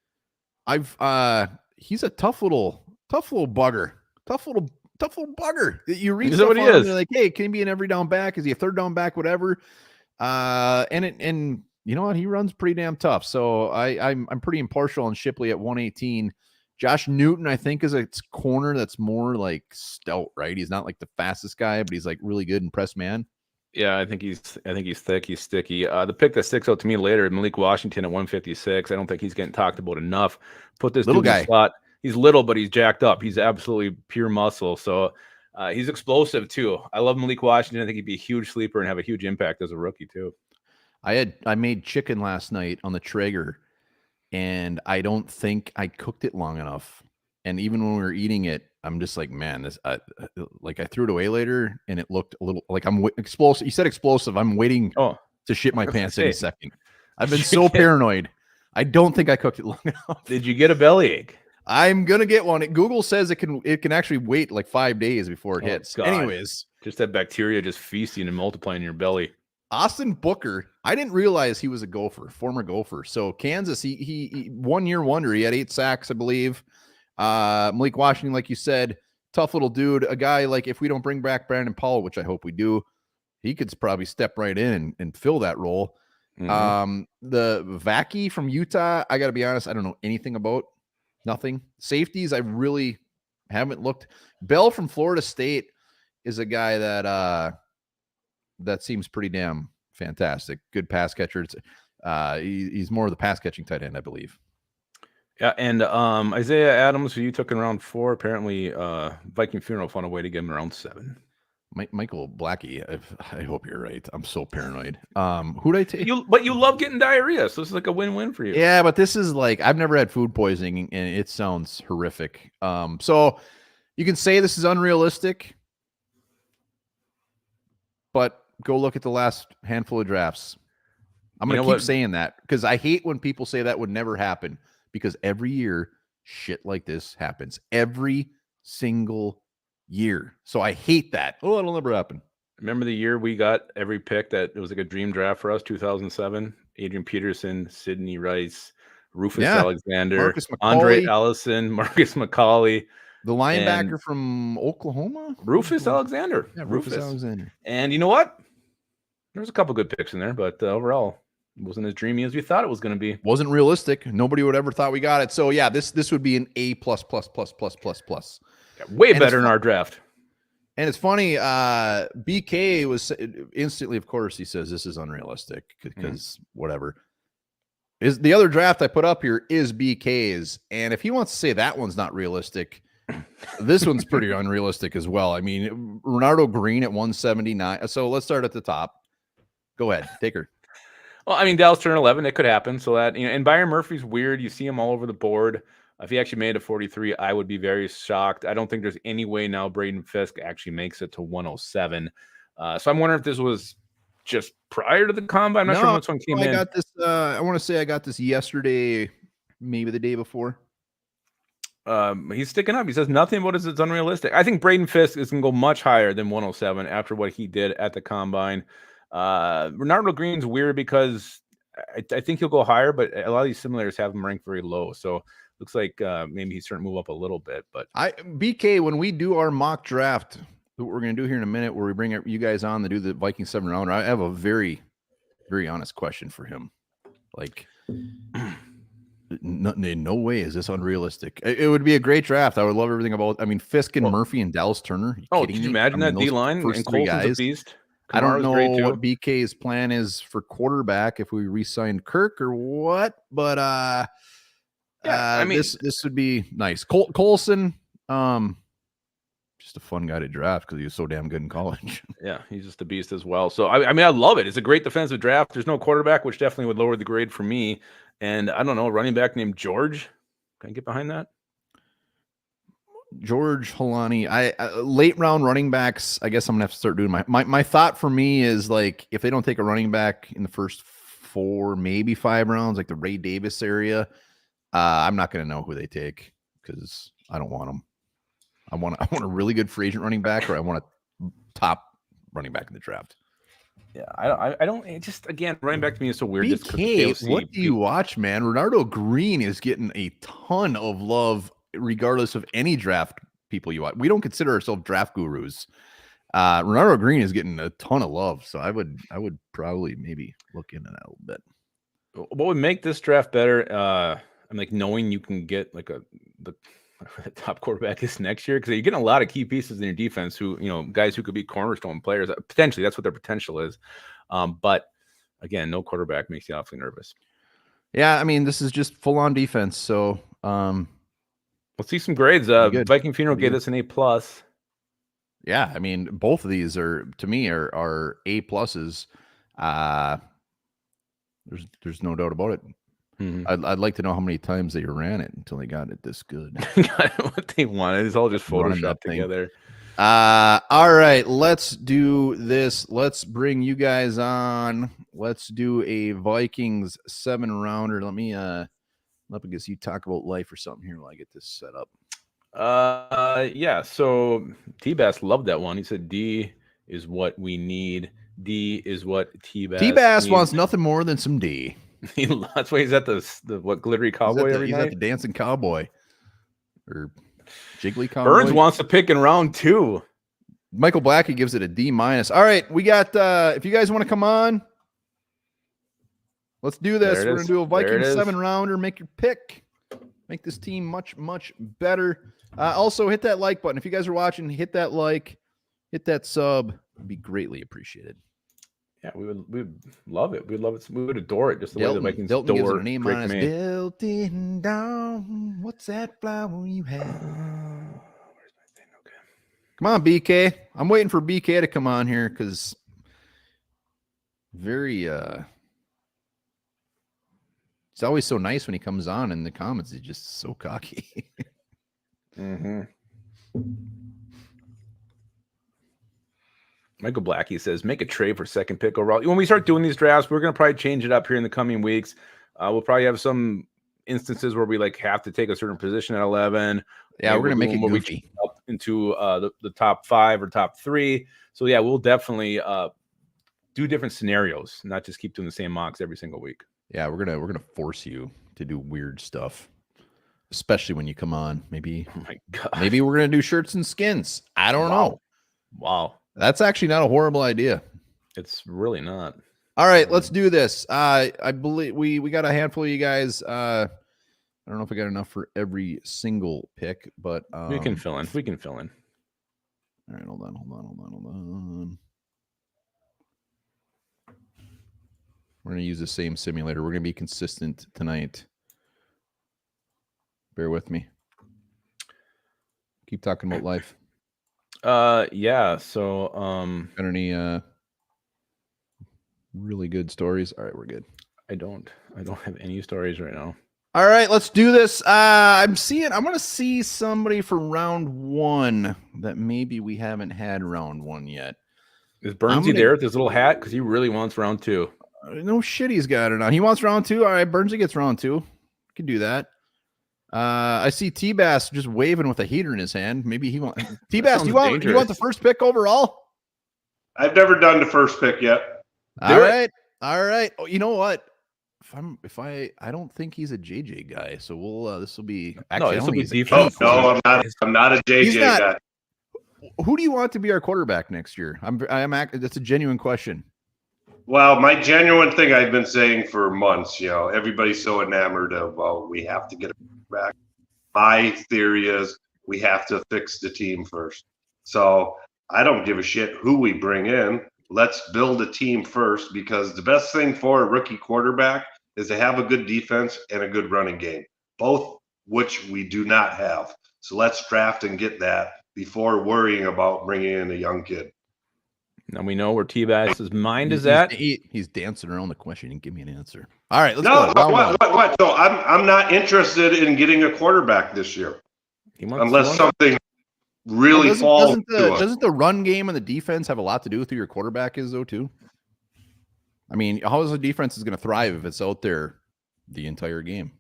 he's a tough little bugger. Tough little bugger. You read stuff on him, and you're like, hey, can he be an every down back? Is he a third down back? Whatever. And you know what? He runs pretty damn tough. So I'm pretty impartial on Shipley at 118. Josh Newton, I think, is a corner that's more like stout, right? He's not like the fastest guy, but he's like really good in press man. Yeah, I think he's thick. He's sticky. The pick that sticks out to me later, Malik Washington at 156. I don't think he's getting talked about enough. Put this Little dude in guy. the slot. He's little, but he's jacked up. He's absolutely pure muscle. So he's explosive too. I love Malik Washington. I think he'd be a huge sleeper and have a huge impact as a rookie too. I made chicken last night on the Traeger, and I don't think I cooked it long enough. And even when we were eating it, I'm just like, man, this like I threw it away later, and it looked a little like I'm explosive. You said explosive. I'm waiting to shit my pants any second. I've been so paranoid. I don't think I cooked it long enough. Did you get a bellyache? I'm gonna get one. Google says it can actually wait like 5 days before it hits. God. Anyways, just that bacteria just feasting and multiplying in your belly. Austin Booker, I didn't realize he was a Gopher, former Gopher. So Kansas, he 1 year wonder. He had 8 sacks, I believe. Malik Washington, like you said, tough little dude. A guy like if we don't bring back Brandon Powell, which I hope we do, he could probably step right in and fill that role. Mm-hmm. The Vaki from Utah, I got to be honest, I don't know anything about. Nothing. Safeties, I really haven't looked. Bell from Florida State is a guy that seems pretty damn fantastic. Good pass catcher. He's more of the pass catching tight end, I believe. Yeah, and Isaiah Adams, who you took in round 4, apparently Viking Funeral found a way to get him around 7. Michael Blackie, I hope you're right. I'm so paranoid. Who'd I take? But you love getting diarrhea, so this is like a win-win for you. Yeah, but this is like I've never had food poisoning, and it sounds horrific. So you can say this is unrealistic, but go look at the last handful of drafts. I'm going to keep saying that because I hate when people say that would never happen because every year shit like this happens every single year. So I hate that. Oh, it'll never happen. Remember the year we got every pick that it was like a dream draft for us, 2007? Adrian Peterson, Sidney Rice, Rufus Alexander, Andre Ellison, Marcus McCauley. The linebacker from Oklahoma? Rufus Alexander. Yeah, Rufus Alexander. And you know what? There was a couple good picks in there, but overall, it wasn't as dreamy as we thought it was going to be. Wasn't realistic. Nobody would ever thought we got it. So yeah, this would be an A+++++++. Yeah, way better in our draft. And it's funny, BK was instantly, of course, he says this is unrealistic because whatever. Is the other draft I put up here is BK's. And if he wants to say that one's not realistic, this one's pretty unrealistic as well. I mean, Renardo Green at 179. So let's start at the top. Go ahead. Take her. Well, I mean, Dallas turned 11. It could happen. So that, and Byron Murphy's weird. You see him all over the board. If he actually made a 43, I would be very shocked. I don't think there's any way now Braden Fisk actually makes it to 107. So I'm wondering if this was just prior to the combine. I'm not sure when this one came in. I got this. I want to say I got this yesterday, maybe the day before. He's sticking up. He says nothing about it is unrealistic. I think Braden Fisk is going to go much higher than 107 after what he did at the combine. Renardo Green's weird because I think he'll go higher, but a lot of these simulators have him ranked very low. So looks like maybe he's starting to move up a little bit. But BK, when we do our mock draft, what we're going to do here in a minute, where we bring you guys on to do the Vikings 7 rounder, I have a very, very honest question for him. Like, no way is this unrealistic. It would be a great draft. I would love everything about. I mean, Fisk and Murphy and Dallas Turner. Could you imagine that D line and Colton's a beast? I don't know what BK's plan is for quarterback if we re-signed Kirk or what, but I mean, this would be nice. Colson, just a fun guy to draft because he was so damn good in college. Yeah, he's just a beast as well. So I mean, I love it. It's a great defensive draft. There's no quarterback, which definitely would lower the grade for me. And I don't know, running back named George. Can I get behind that? George Holani. Late round running backs, I guess I'm gonna have to start doing my thought for me is like if they don't take a running back in the first 4, maybe 5 rounds, like the Ray Davis area, I'm not gonna know who they take because I don't want them. I want a really good free agent running back, or I want a top running back in the draft. Yeah, I don't. It just again, running back to me is so weird. BK, what do you watch, man? Renardo Green is getting a ton of love, regardless of any draft people you watch. We don't consider ourselves draft gurus. Renardo Green is getting a ton of love, so I would probably maybe look into that a little bit. What would make this draft better? I'm like knowing you can get like a the top quarterback is next year, because you're getting a lot of key pieces in your defense who, guys who could be cornerstone players. Potentially, that's what their potential is. But again, no quarterback makes you awfully nervous. Yeah, I mean, this is just full on defense. So let's see some grades. Viking Funeral gave this an A+. Yeah, I mean, both of these are, to me, are A pluses. There's no doubt about it. Mm-hmm. I'd like to know how many times they ran it until they got it this good. What they wanted is all just photoshopped together. All right, let's do this. Let's bring you guys on. Let's do a Vikings 7-rounder. Let me guess you talk about life or something here while I get this set up. Yeah. So T-Bass loved that one. He said D is what we need. D is what T-Bass wants nothing more than some D. That's why he's at the what glittery cowboy every night. He's at the dancing cowboy or jiggly cowboy. Burns wants to pick in round 2. Michael Blackie gives it a D-. All right, we got. If you guys want to come on, let's do this. We're gonna do a Vikings 7-rounder. Make your pick. Make this team much, much better. Also, hit that like button. If you guys are watching, hit that like, hit that sub. It'd be greatly appreciated. Yeah, we would love it. We'd love it. We would adore it. Just the way the Vikings Delton gives it an A-. Delton down. What's that flower you have? Where's my thing? Okay. Come on, BK. I'm waiting for BK to come on here because he's always so nice when he comes on in the comments. He's just so cocky. Mm-hmm. Michael Blackie says, make a trade for second pick overall. When we start doing these drafts, we're going to probably change it up here in the coming weeks. We'll probably have some instances where we have to take a certain position at 11. Yeah, we're going to make it goofy. Up into the top 5 or top 3. So, yeah, we'll definitely do different scenarios, not just keep doing the same mocks every single week. Yeah, we're gonna force you to do weird stuff, especially when you come on. Maybe, oh my God, maybe we're gonna do shirts and skins. I don't know. Wow, that's actually not a horrible idea. It's really not. All right, let's do this. I believe we got a handful of you guys. I don't know if we got enough for every single pick, but we can fill in. We can fill in. All right, hold on. We're going to use the same simulator. We're going to be consistent tonight. Bear with me. Keep talking about life. Yeah. So, got any really good stories? All right, we're good. I don't have any stories right now. All right, let's do this. I'm going to see somebody for round 1 that maybe we haven't had round 1 yet. Is Burnsy there with his little hat? Because he really wants round 2. No shit, he's got it on. He wants round 2. All right, Burnsy gets round 2. Can do that. I see T-Bass just waving with a heater in his hand. Maybe he wants T-Bass. You want the first pick overall? I've never done the first pick yet. All right. Oh, you know what? I don't think he's a JJ guy. So we'll this will be actually this will be defense. No, I'm not a JJ guy. Who do you want to be our quarterback next year? That's a genuine question. Well, my genuine thing I've been saying for months, everybody's so enamored of, we have to get a quarterback. My theory is we have to fix the team first. So I don't give a shit who we bring in. Let's build a team first, because the best thing for a rookie quarterback is to have a good defense and a good running game, both which we do not have. So let's draft and get that before worrying about bringing in a young kid. Now we know where T-Bass's mind is at. He's dancing around the question and give me an answer. All right, let's go. What? So I'm not interested in getting a quarterback this year, unless something really falls. Doesn't the run game and the defense have a lot to do with who your quarterback is, though, too? I mean, how is the defense going to thrive if it's out there the entire game?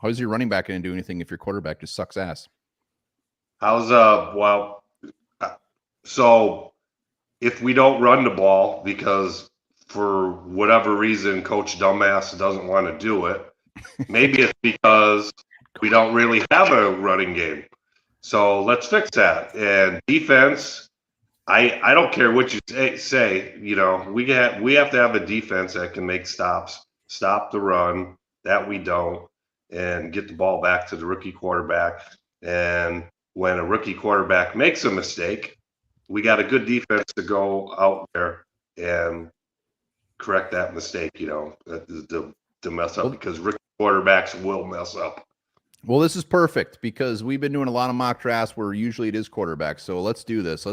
How is your running back going to do anything if your quarterback just sucks ass? So if we don't run the ball because for whatever reason Coach Dumbass doesn't want to do it, maybe it's because we don't really have a running game. So let's fix that. And defense, I don't care what you say. We have to have a defense that can make stops, stop the run. That we don't, and get the ball back to the rookie quarterback. And when a rookie quarterback makes a mistake, we got a good defense to go out there and correct that mistake, to mess up, because rookie quarterbacks will mess up. Well, this is perfect because we've been doing a lot of mock drafts where usually it is quarterbacks. So let's do this.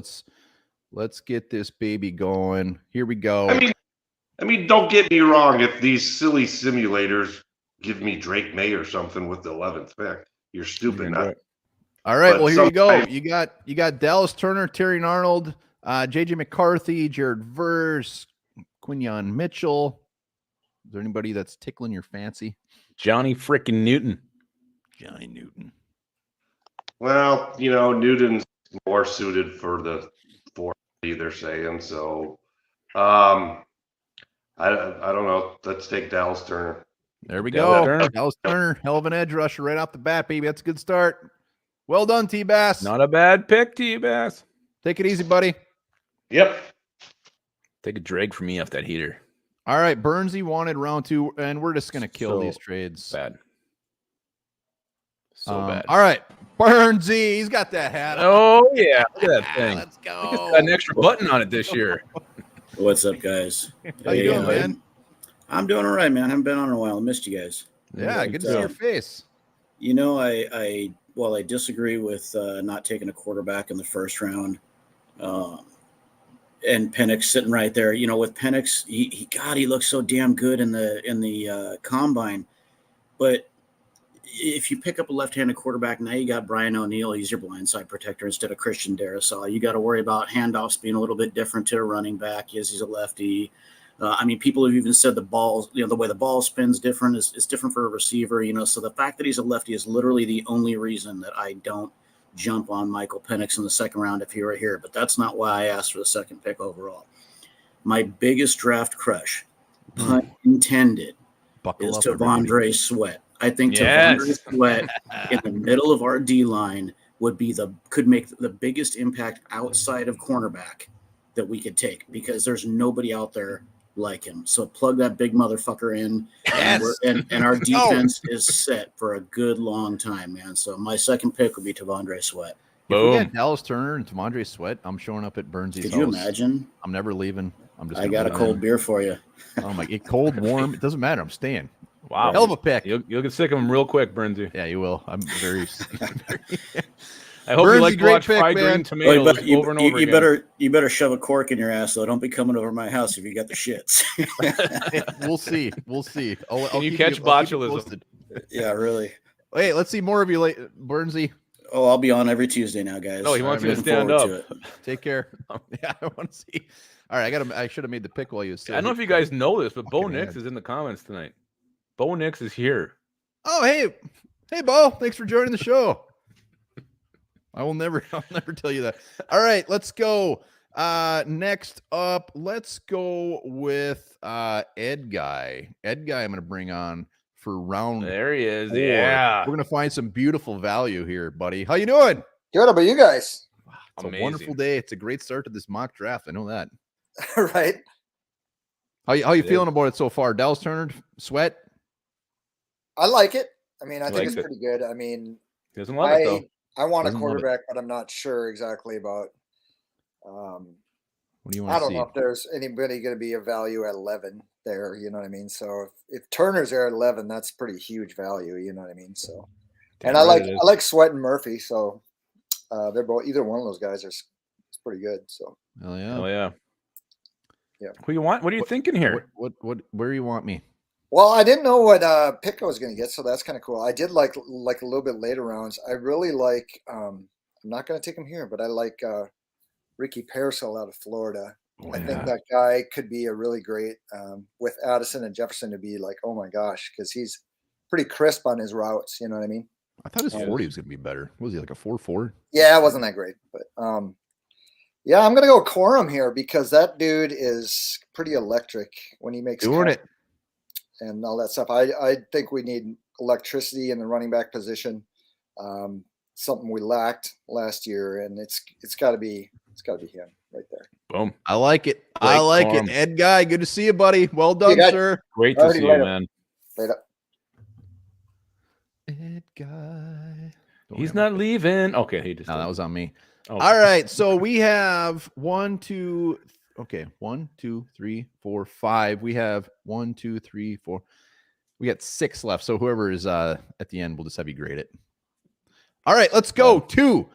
Let's get this baby going. Here we go. I mean, don't get me wrong. If these silly simulators give me Drake May or something with the 11th pick, you're stupid. All right. But Well, here you go. You got Dallas Turner, Terry Arnold, JJ McCarthy, Jared Verse, Quinyon Mitchell. Is there anybody that's tickling your fancy? Johnny frickin' Newton. Johnny Newton. Well, Newton's more suited for the 4, they're saying. So, I don't know. Let's take Dallas Turner. There we go. Dallas Turner, hell of an edge rusher right off the bat, baby. That's a good start. Well done, T-Bass. Not a bad pick, T-Bass. Take it easy, buddy. Yep. Take a drag from me off that heater. All right, Burnsy wanted round 2, and we're just going to kill these trades. Bad. So bad. All right, Burnsy, he's got that hat on. Oh, yeah. Look at that thing. Let's go. It's got an extra button on it this year. What's up, guys? How you doing, man? I'm doing all right, man. I haven't been on in a while. I missed you guys. Yeah, good to see your face. I disagree with not taking a quarterback in the first round. And Penix sitting right there. With Penix, he looks so damn good in the combine. But if you pick up a left-handed quarterback, now you got Brian O'Neill. He's your blindside protector instead of Christian Darrisaw. You got to worry about handoffs being a little bit different to a running back. Yes, he's a lefty. People have even said the balls, the way the ball spins different is different for a receiver. So the fact that he's a lefty is literally the only reason that I don't jump on Michael Penix in the second round if he were here. But that's not why I asked for the second pick overall. My biggest draft crush, pun intended, is Tavondre Sweat. I think Tavondre Sweat in the middle of our D line could make the biggest impact outside of cornerback that we could take, because there's nobody out there like him. So plug that big motherfucker in, and our defense is set for a good long time, man. So my second pick would be Tavondre Sweat. If we get Dallas Turner and Tavondre Sweat, I'm showing up at Burnsy's house. Could you imagine? I'm never leaving. I got a cold beer for you. Oh my! Cold, warm, it doesn't matter. I'm staying. Wow, hell of a pick. You'll get sick of him real quick, Burnsy. Yeah, you will. I'm very. I hope you like to watch fried green tomatoes over and over again. You better shove a cork in your ass, though. Don't be coming over my house if you got the shits. We'll see. Can you catch botulism? Yeah, really. Hey, let's see more of you, Burnsy. Oh, I'll be on every Tuesday now, guys. Oh, he wants you to stand up. Take care. Yeah, I want to see. All right, I should have made the pick while you were still. I don't know if you guys know this, but Bo Nix is in the comments tonight. Bo Nix is here. Oh, hey, Bo! Thanks for joining the show. I'll never tell you that. All right, let's go. Next up, let's go with Ed Guy. Ed Guy, I'm going to bring on for round. There he is. 4. Yeah, we're going to find some beautiful value here, buddy. How you doing? Good. How about you guys? Wow, it's a wonderful day. It's a great start to this mock draft. I know that. Right. How you feeling about it so far? Dallas Turner, Sweat. I like it. I mean, I think it's pretty good. I mean, he doesn't love it though. I want a quarterback, but I'm not sure exactly about. What do you want? I don't know if there's anybody going to be a value at 11 there. You know what I mean? So if Turner's there at 11, that's pretty huge value. You know what I mean? So, and I like Sweat and Murphy. So they're both, either one of those guys is pretty good. So. Hell yeah! Oh yeah. Yeah. Who you want? What are you thinking here? Where you want me? Well, I didn't know what pick I was going to get, so that's kind of cool. I did like a little bit later rounds. I really like. I'm not going to take him here, but I like Ricky Parcell out of Florida. Oh, I think that guy could be a really great with Addison and Jefferson to be like, oh my gosh, because he's pretty crisp on his routes. You know what I mean? I thought his 40 was going to be better. Was he like a 4.4? Yeah, it wasn't that great, but yeah, I'm gonna go Corum here because that dude is pretty electric when he makes doing it and all that stuff. I think we need electricity in the running back position, something we lacked last year, and it's got to be him right there. Boom! I like it. I like it. Ed Guy, good to see you, buddy. Well done, sir. Great to see you, man. Later. Ed Guy. He's not leaving. Okay, he just. No, that was on me. Oh. All right, so we have 1, 2. Okay, 1, 2, 3, 4, 5. We have 1, 2, 3, 4. We got 6 left. So whoever is at the end, we'll just have you grade it. All right, let's go to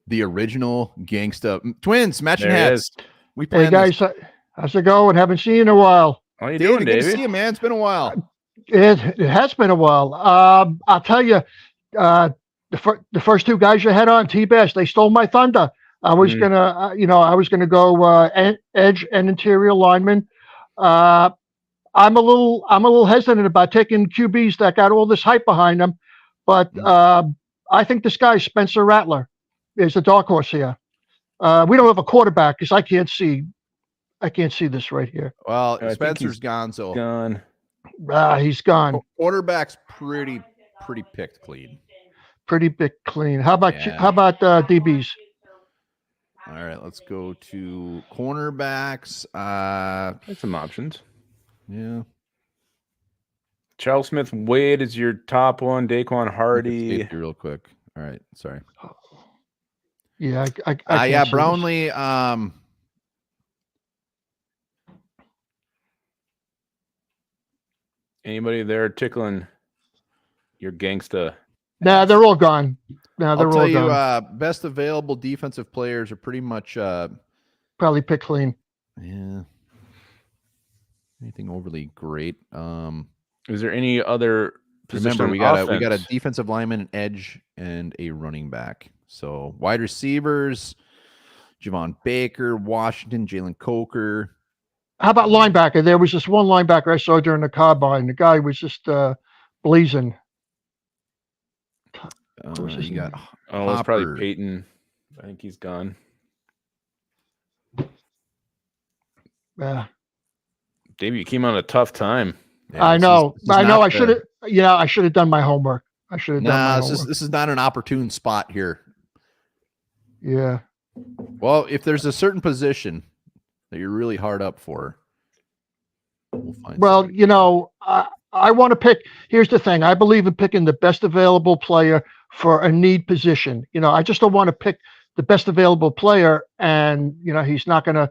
the original Gangsta Twins matching hats. We Hey guys, how's it going? Haven't seen you in a while. How you doing, Good Davey? to see you, man. It's been a while. It has been a while. I'll tell you, the first 2 guys you had on T-Bass, they stole my thunder. I was gonna, I was gonna go edge and interior lineman. I'm a little hesitant about taking QBs that got all this hype behind them, but I think this guy Spencer Rattler is the dark horse here. We don't have a quarterback because I can't see this right here. Well, Spencer's gone, so gone. He's gone. Quarterback's pretty picked clean. Pretty big clean. How about DBs? All right, let's go to cornerbacks. That's some options. Yeah. Charles Smith Wade is your top one. Daquan Hardy. Real quick. All right, sorry. Yeah, I can't see Brownlee. Anybody there tickling your gangsta? Nah, they're all gone. Nah, they're I'll tell all you, gone. best available defensive players are pretty much Probably pick clean. yeah. Anything overly great. Is there any other position? Remember, we got a defensive lineman, an edge, and a running back. So wide receivers, Javon Baker, Washington, Jalen Coker. How about linebacker? There was this one linebacker I saw during the combine. The guy was just blazing. You got it's probably Peyton. I think he's gone. Yeah. Davey, you came on a tough time. Yeah, I know. I should have. Yeah, I should have done my homework. I should have done my homework. This is not an opportune spot here. Yeah. Well, if there's a certain position that you're really hard up for, we'll find. Well, somebody. I want to pick. Here's the thing. I believe in picking the best available player for a need position. I just don't want to pick the best available player, and he's not gonna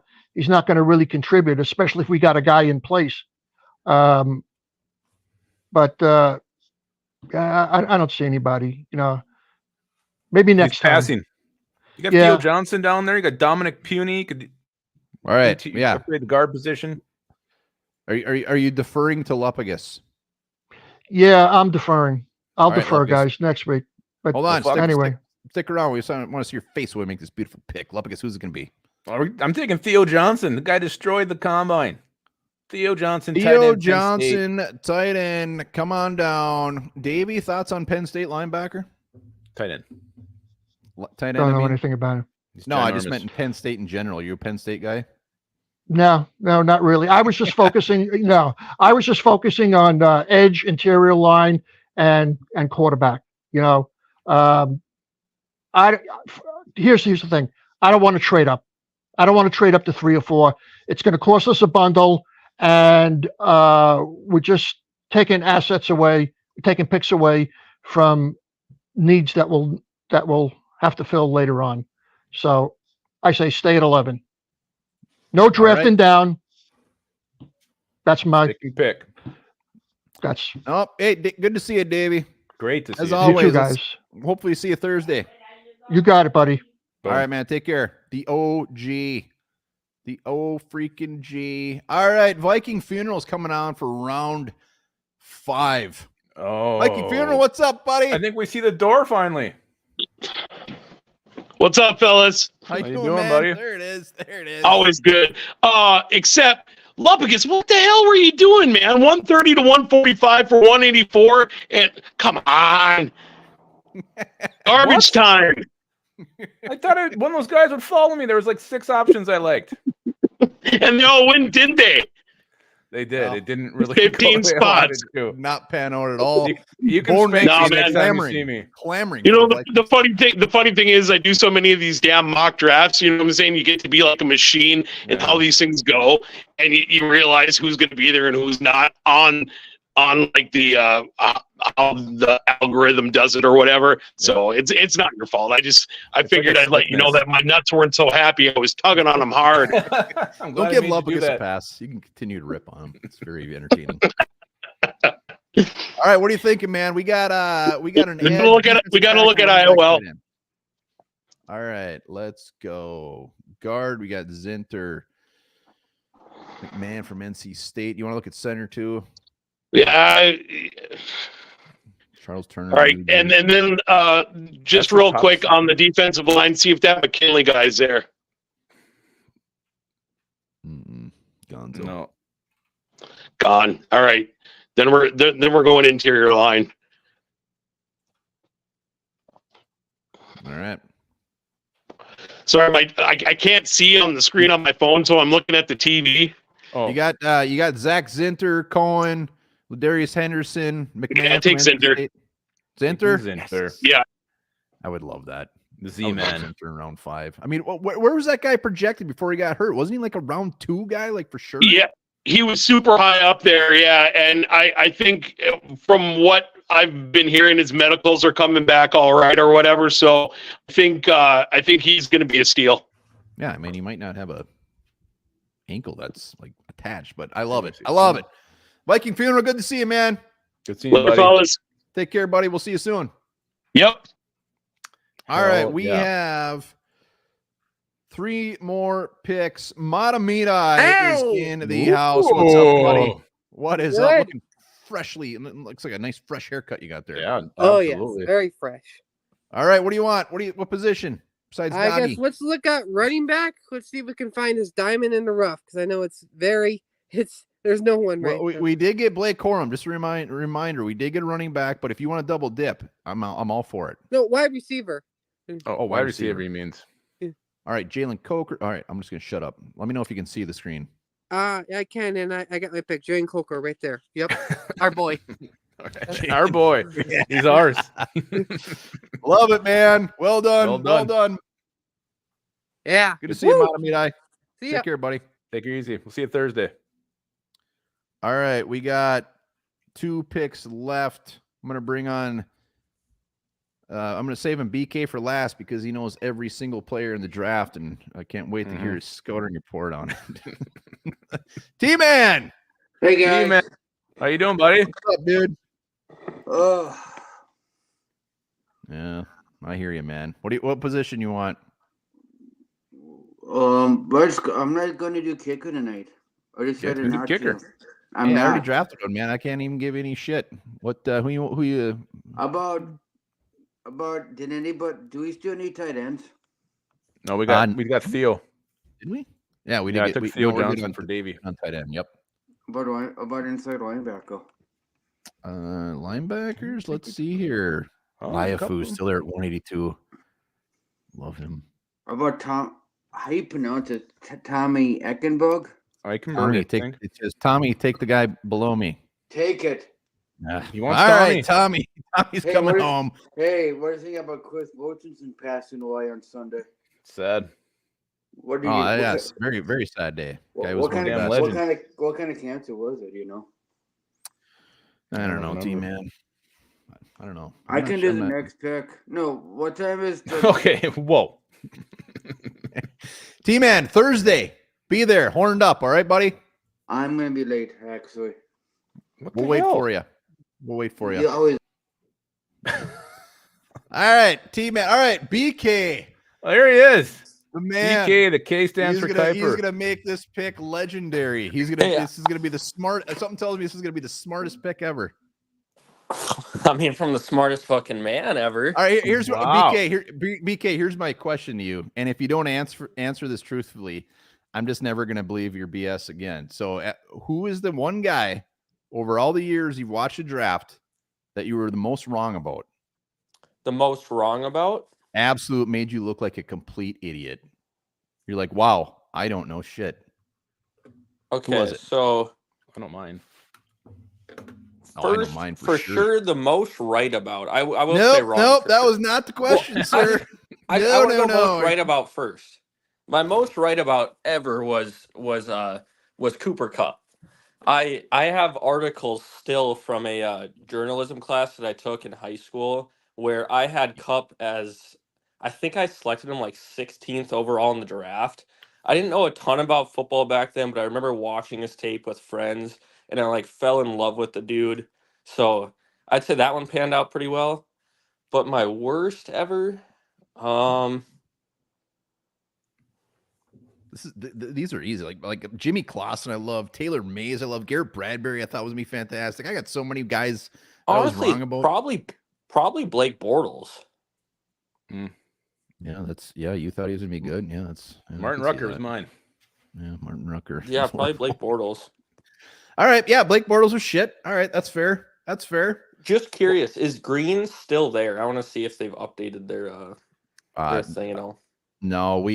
really contribute, especially if we got a guy in place. But I don't see anybody. Maybe next time. Passing. You got Theo Johnson down there. You got Dominic Puny. All right. Upgrade the guard position. Are you deferring to Lupagus? Yeah, I'm deferring. I'll All right, defer, Lupagus. guys, next week. But Hold on. anyway, stick around. We want to see your face when we make this beautiful pick. Lupagus, who's it going to be? I'm taking Theo Johnson. The guy destroyed the combine. Theo Johnson. Tight end. Come on down. Davey, thoughts on Penn State linebacker? Tight end. Tight end. don't know anything about him. No, I just meant in Penn State in general. You a Penn State guy? No, not really. I was just focusing. I was just focusing on edge, interior line, and quarterback. Here's the thing. I don't want to trade up. I don't want to trade up to 3 or 4. It's going to cost us a bundle, and we're just taking assets away, taking picks away from needs that will have to fill later on. So I say stay at 11. No drafting down. That's my pick. Hey, good to see you, Davey. Great to see as you. always. You too, guys. Hopefully, see you Thursday. You got it, buddy. All right, man. Take care. The OG. The O freaking G. All right. Viking funeral's coming on for round 5. Oh, Viking funeral, what's up, buddy? I think we see the door finally. What's up, fellas? How you doing, doing, man? buddy? There it is. Always good. Except Lupagus, what the hell were you doing, man? 130 to 145 for 184, and come on, garbage time. I thought one of those guys would follow me. There was like 6 options I liked. And they all win, didn't they? They did. Well, It didn't really 15 go the way I wanted spots. to. Not pan out at all. You can Born spank next me to next me, time you see me. Clamoring. You know, for the funny thing is, I do so many of these damn mock drafts. You know what I'm saying? You get to be like a machine and how these things go, and you realize who's going to be there and who's not on on like the how the algorithm does it or whatever. So it's not your fault. I figured I'd let you know that my nuts weren't so happy. I was tugging on them hard. Don't give Lupicus a pass. You can continue to rip on him. It's very entertaining. All right, what are you thinking, man? We got an we gotta look at IOL. All right, let's go. Guard, we got Zinter. McMahon from NC State. You want to look at center too? Yeah. Charles Turner. All right, and then just real quick on the defensive line, see if that McKinley guy's there. Gonzo. No. Gone. All right. Then we're going interior line. All right. Sorry, I can't see on the screen on my phone, so I'm looking at the TV. Oh. You got Zach Zinter, Cohen, Ladarius Henderson, McMahon. Yeah, take Zinter. Zinter? Yes. Yeah. I would love that. The Z-Man. Zinter in round 5. I mean, where was that guy projected before he got hurt? Wasn't he like a round 2 guy, like for sure? Yeah, he was super high up there. Yeah, and I think from what I've been hearing, his medicals are coming back all right or whatever. So I think he's going to be a steal. Yeah, I mean, he might not have a ankle that's like attached, but I love it. I love it. Viking Funeral, good to see you, man. Good seeing you, buddy. Fellas. Take care, buddy. We'll see you soon. Yep. All right, we have 3 more picks. Matamita is in the house. What's up, buddy? What is up? Looking freshly, and it looks like a nice fresh haircut you got there. Yeah. Oh absolutely. yes, very fresh. All right, what do you want? What position besides I Doggy? guess let's look at running back. Let's see if we can find this diamond in the rough because I know there's no one right. Well, we did get Blake Corum. Just a reminder, we did get a running back, but if you want to double dip, I'm all for it. No, wide receiver. Oh, wide receiver, he means. All right, Jalen Coker. All right, I'm just gonna shut up. Let me know if you can see the screen. I can, and I got my pick, Jalen Coker, right there. Yep, our boy. Our boy. He's ours. Love it, man. Well done. Yeah. Good to see you, Matamita. See ya. Take care, buddy. Take it easy. We'll see you Thursday. All right, we got 2 picks left. I'm gonna bring on. I'm going to save him BK for last because he knows every single player in the draft, and I can't wait to hear his scouting report on it. T-Man! Hey, guys. T-Man. How you doing, buddy? What's up, dude? Oh, Yeah, I hear you, man. What position you want? I'm not going to do kicker tonight. I decided not kicker. to. I'm I not. already drafted one, man. I can't even give any shit. What? Who you? Do we still need tight ends? No, we got Theo. Did we? Yeah, we did. Yeah, I took Theo Johnson for Davey on tight end. Yep. About inside linebacker. Linebackers. Let's see here. Liafu still there at 182. Love him. About Tom. How you pronounce it? Tommy Eckenberg. I can Tommy, it says Tommy. Take the guy below me. Take it. You want All Tommy? right, Tommy. Tommy's coming home. Hey, what do you think about Chris Wilkinson passing away on Sunday? Sad. What do you? Yes, very very sad day. Guy was what kind one of of the legend. what kind of cancer was it? You know. I don't know, T-Man. I don't know. I can do the next pick. No, what time is the Okay, whoa. T-Man, Thursday. Be there, horned up. All right, buddy? I'm going to be late, actually. We'll wait for you. We'll wait for you. You always. All right, T-Man. All right, BK. Oh, here he is. The man. BK, the K stands for Kuiper. He's gonna make this pick legendary. This is gonna be the smart. Something tells me this is gonna be the smartest pick ever. I mean, from the smartest fucking man ever. All right, here's Wow. what BK. Here's my question to you, and if you don't answer this truthfully, I'm just never gonna believe your BS again. So, who is the one guy over all the years you've watched a draft that you were the most wrong about? The most wrong about? Absolute made you look like a complete idiot. You're like, wow, I don't know shit. Okay, was it? so I don't mind. I don't mind for sure the most right about. I will say wrong. Nope, that sure. was not the question, sir. I would go most right about first. My most right about ever was Cooper Kupp. I have articles still from a journalism class that I took in high school where I had Cup as I think I selected him like 16th overall in the draft. I didn't know a ton about football back then, but I remember watching his tape with friends and I like fell in love with the dude. So I'd say that one panned out pretty well. But my worst ever, These are easy. Like Jimmy Clausen, I love Taylor Mays. I love Garrett Bradbury. I thought was gonna be fantastic. I got so many guys that I was honestly, wrong about. probably Blake Bortles. Yeah, you thought he was gonna be good. Yeah, Martin Rucker was mine. Yeah, Martin Rucker. Yeah, probably Blake Bortles. All right, yeah, Blake Bortles was shit. All right, that's fair. That's fair. Just curious, is Green still there? I want to see if they've updated their thing and all. No,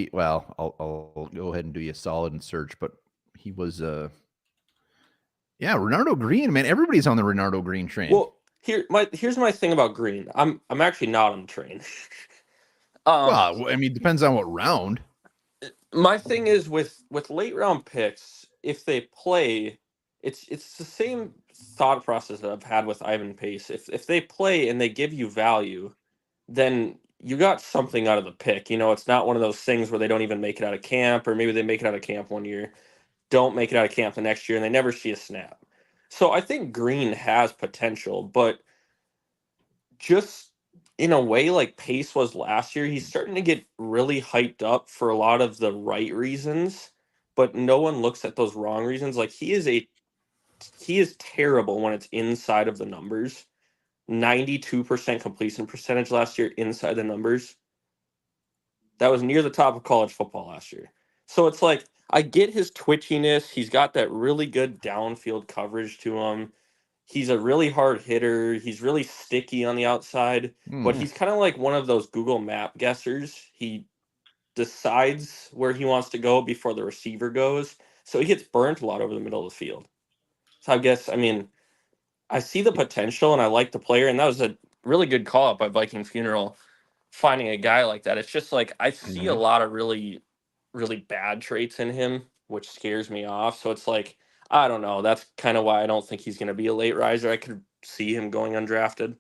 I'll go ahead and do you a solid and search, but he was Renardo Green, man. Everybody's on the Renardo Green train. Well, here's my thing about Green. I'm actually not on the train. Well, I mean, depends on what round. My thing is with late round picks, if they play, it's the same thought process that I've had with Ivan Pace. If they play and they give you value, then you got something out of the pick. You know, it's not one of those things where they don't even make it out of camp, or maybe they make it out of camp one year, don't make it out of camp the next year, and they never see a snap. So I think Green has potential, but just in a way like Pace was last year, he's starting to get really hyped up for a lot of the right reasons, but no one looks at those wrong reasons. Like he is terrible when it's inside of the numbers. 92% completion percentage last year inside the numbers. That was near the top of college football last year. So it's like, I get his twitchiness. He's got that really good downfield coverage to him. He's a really hard hitter. He's really sticky on the outside, but he's kind of like one of those Google map guessers. He decides where he wants to go before the receiver goes. So he gets burnt a lot over the middle of the field. So I see the potential and I like the player, and that was a really good call up by Viking Funeral, finding a guy like that. It's just like I see a lot of really, really bad traits in him, which scares me off. So it's like, I don't know. That's kind of why I don't think he's going to be a late riser. I could see him going undrafted.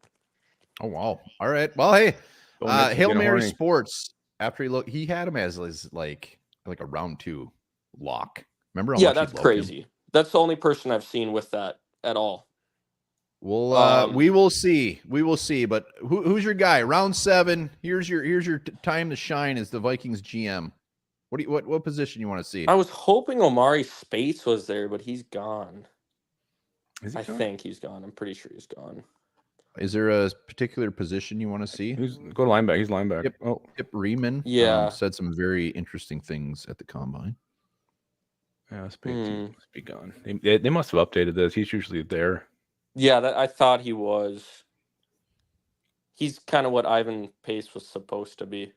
Oh, wow. All right. Well, hey, Hail Mary horny. Sports, after he had him as like a round 2 lock. Remember how Yeah, much he that's loved crazy. him? That's the only person I've seen with that at all. Well, we will see. We will see. But who's your guy? Round 7. Here's your time to shine as the Vikings GM. What position you want to see? I was hoping Omari Spates was there, but he's gone. I think he's gone. I'm pretty sure he's gone. Is there a particular position you want to see? Go to linebacker. He's linebacker. Kip Riemann. Yeah. Said some very interesting things at the combine. Yeah, Spates must be gone. They must have updated this. He's usually there. Yeah, I thought he was. He's kind of what Ivan Pace was supposed to be.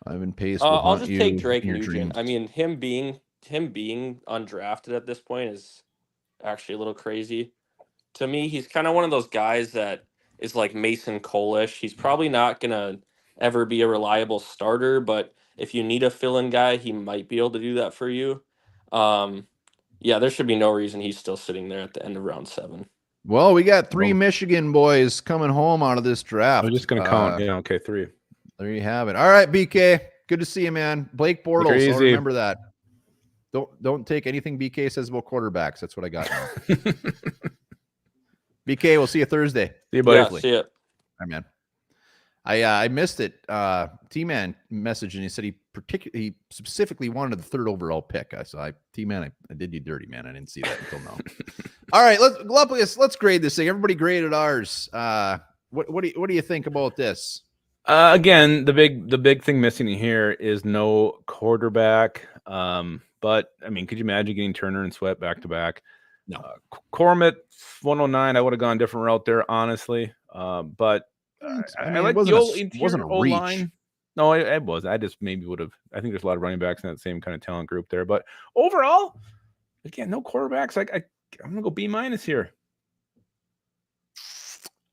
Ivan Pace. I'll just take Drake Nugent. I mean, him being undrafted at this point is actually a little crazy. To me, he's kind of one of those guys that is like Mason Cole-ish. He's probably not gonna ever be a reliable starter, but if you need a fill-in guy, he might be able to do that for you. Yeah, there should be no reason he's still sitting there at the end of round 7. Well, we got 3 Michigan boys coming home out of this draft. I'm just going to count. Yeah, okay, 3. There you have it. All right, BK. Good to see you, man. Blake Bortles. I'll remember that. Don't take anything BK says about quarterbacks. That's what I got now. BK, we'll see you Thursday. See you, buddy. Yeah, see it. All right, man. I missed it. T-Man messaged and he said he specifically wanted the 3rd overall pick. T-Man, I did you dirty, man. I didn't see that until now. All right, let's grade this thing. Everybody graded ours. What do you think about this? Again, the big thing missing here is no quarterback. But I mean, could you imagine getting Turner and Sweat back to back? No. Cormit 109. I would have gone a different route there, honestly. But I like the old interior O-line. No, it was. I just maybe would have. I think there's a lot of running backs in that same kind of talent group there. But overall, again, no quarterbacks. I'm gonna go B- here.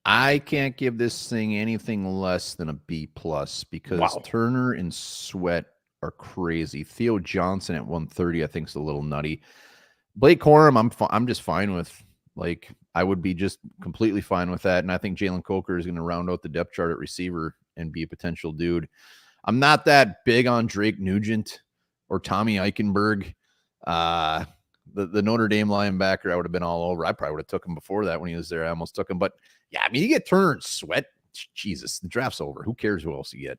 I can't give this thing anything less than a B+ because Turner and Sweat are crazy. Theo Johnson at 130, I think, is a little nutty. Blake Corum, I'm just fine with. Like, I would be just completely fine with that. And I think Jalen Coker is going to round out the depth chart at receiver and be a potential dude. I'm not that big on Drake Nugent or Tommy Eichenberg. The Notre Dame linebacker, I would have been all over. I probably would have took him before that when he was there. I almost took him. But, yeah, I mean, you get Turner and Sweat. Jesus, the draft's over. Who cares who else you get?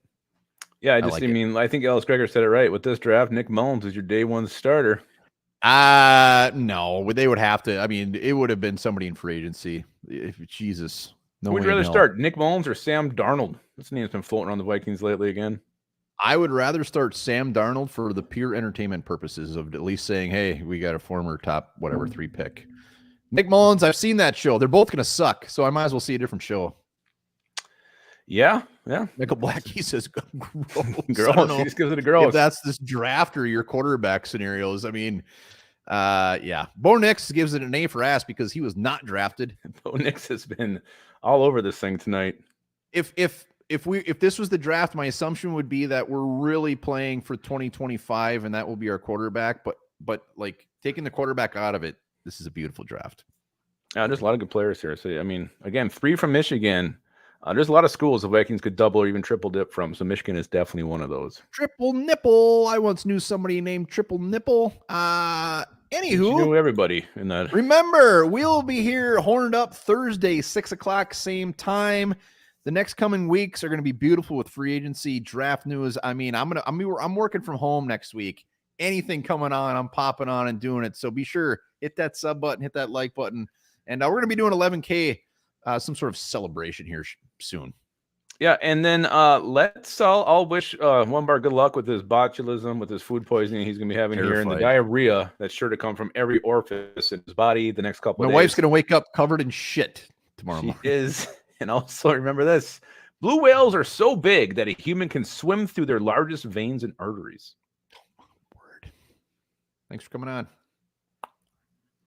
Yeah, I think Ellis Gregor said it right. With this draft, Nick Mullins is your day one starter. No, they would have to. I mean, it would have been somebody in free agency. Jesus. No, who would you rather start, Nick Mullins or Sam Darnold? This name's been floating around the Vikings lately again. I would rather start Sam Darnold for the pure entertainment purposes of at least saying, hey, we got a former top, 3 pick. Nick Mullins, I've seen that show. They're both going to suck, so I might as well see a different show. Yeah. Nickel Blackie says, girls. He just gives it a girls. If that's this draft or your quarterback scenarios, I mean, yeah. Bo Nix gives it an A for ass because he was not drafted. Bo Nix has been all over this thing tonight. If this was the draft, my assumption would be that we're really playing for 2025 and that will be our quarterback. But like taking the quarterback out of it, this is a beautiful draft. There's a lot of good players here. So I mean, again, 3 from Michigan. There's a lot of schools the Vikings could double or even triple dip from. So Michigan is definitely one of those. Triple nipple. I once knew somebody named Triple Nipple. Anywho, you knew everybody in that. Remember, we'll be here horned up Thursday, 6:00, same time. The next coming weeks are going to be beautiful with free agency, draft news. I mean, I'm working from home next week. Anything coming on, I'm popping on and doing it. So be sure, hit that sub button, hit that like button. And we're going to be doing 11K, some sort of celebration here soon. Yeah, and then I'll wish Wumbar good luck with his botulism, with his food poisoning he's going to be having here, and the diarrhea that's sure to come from every orifice in his body the next couple of days. My wife's going to wake up covered in shit tomorrow morning. She is. And also remember this, blue whales are so big that a human can swim through their largest veins and arteries. Word. Thanks for coming on.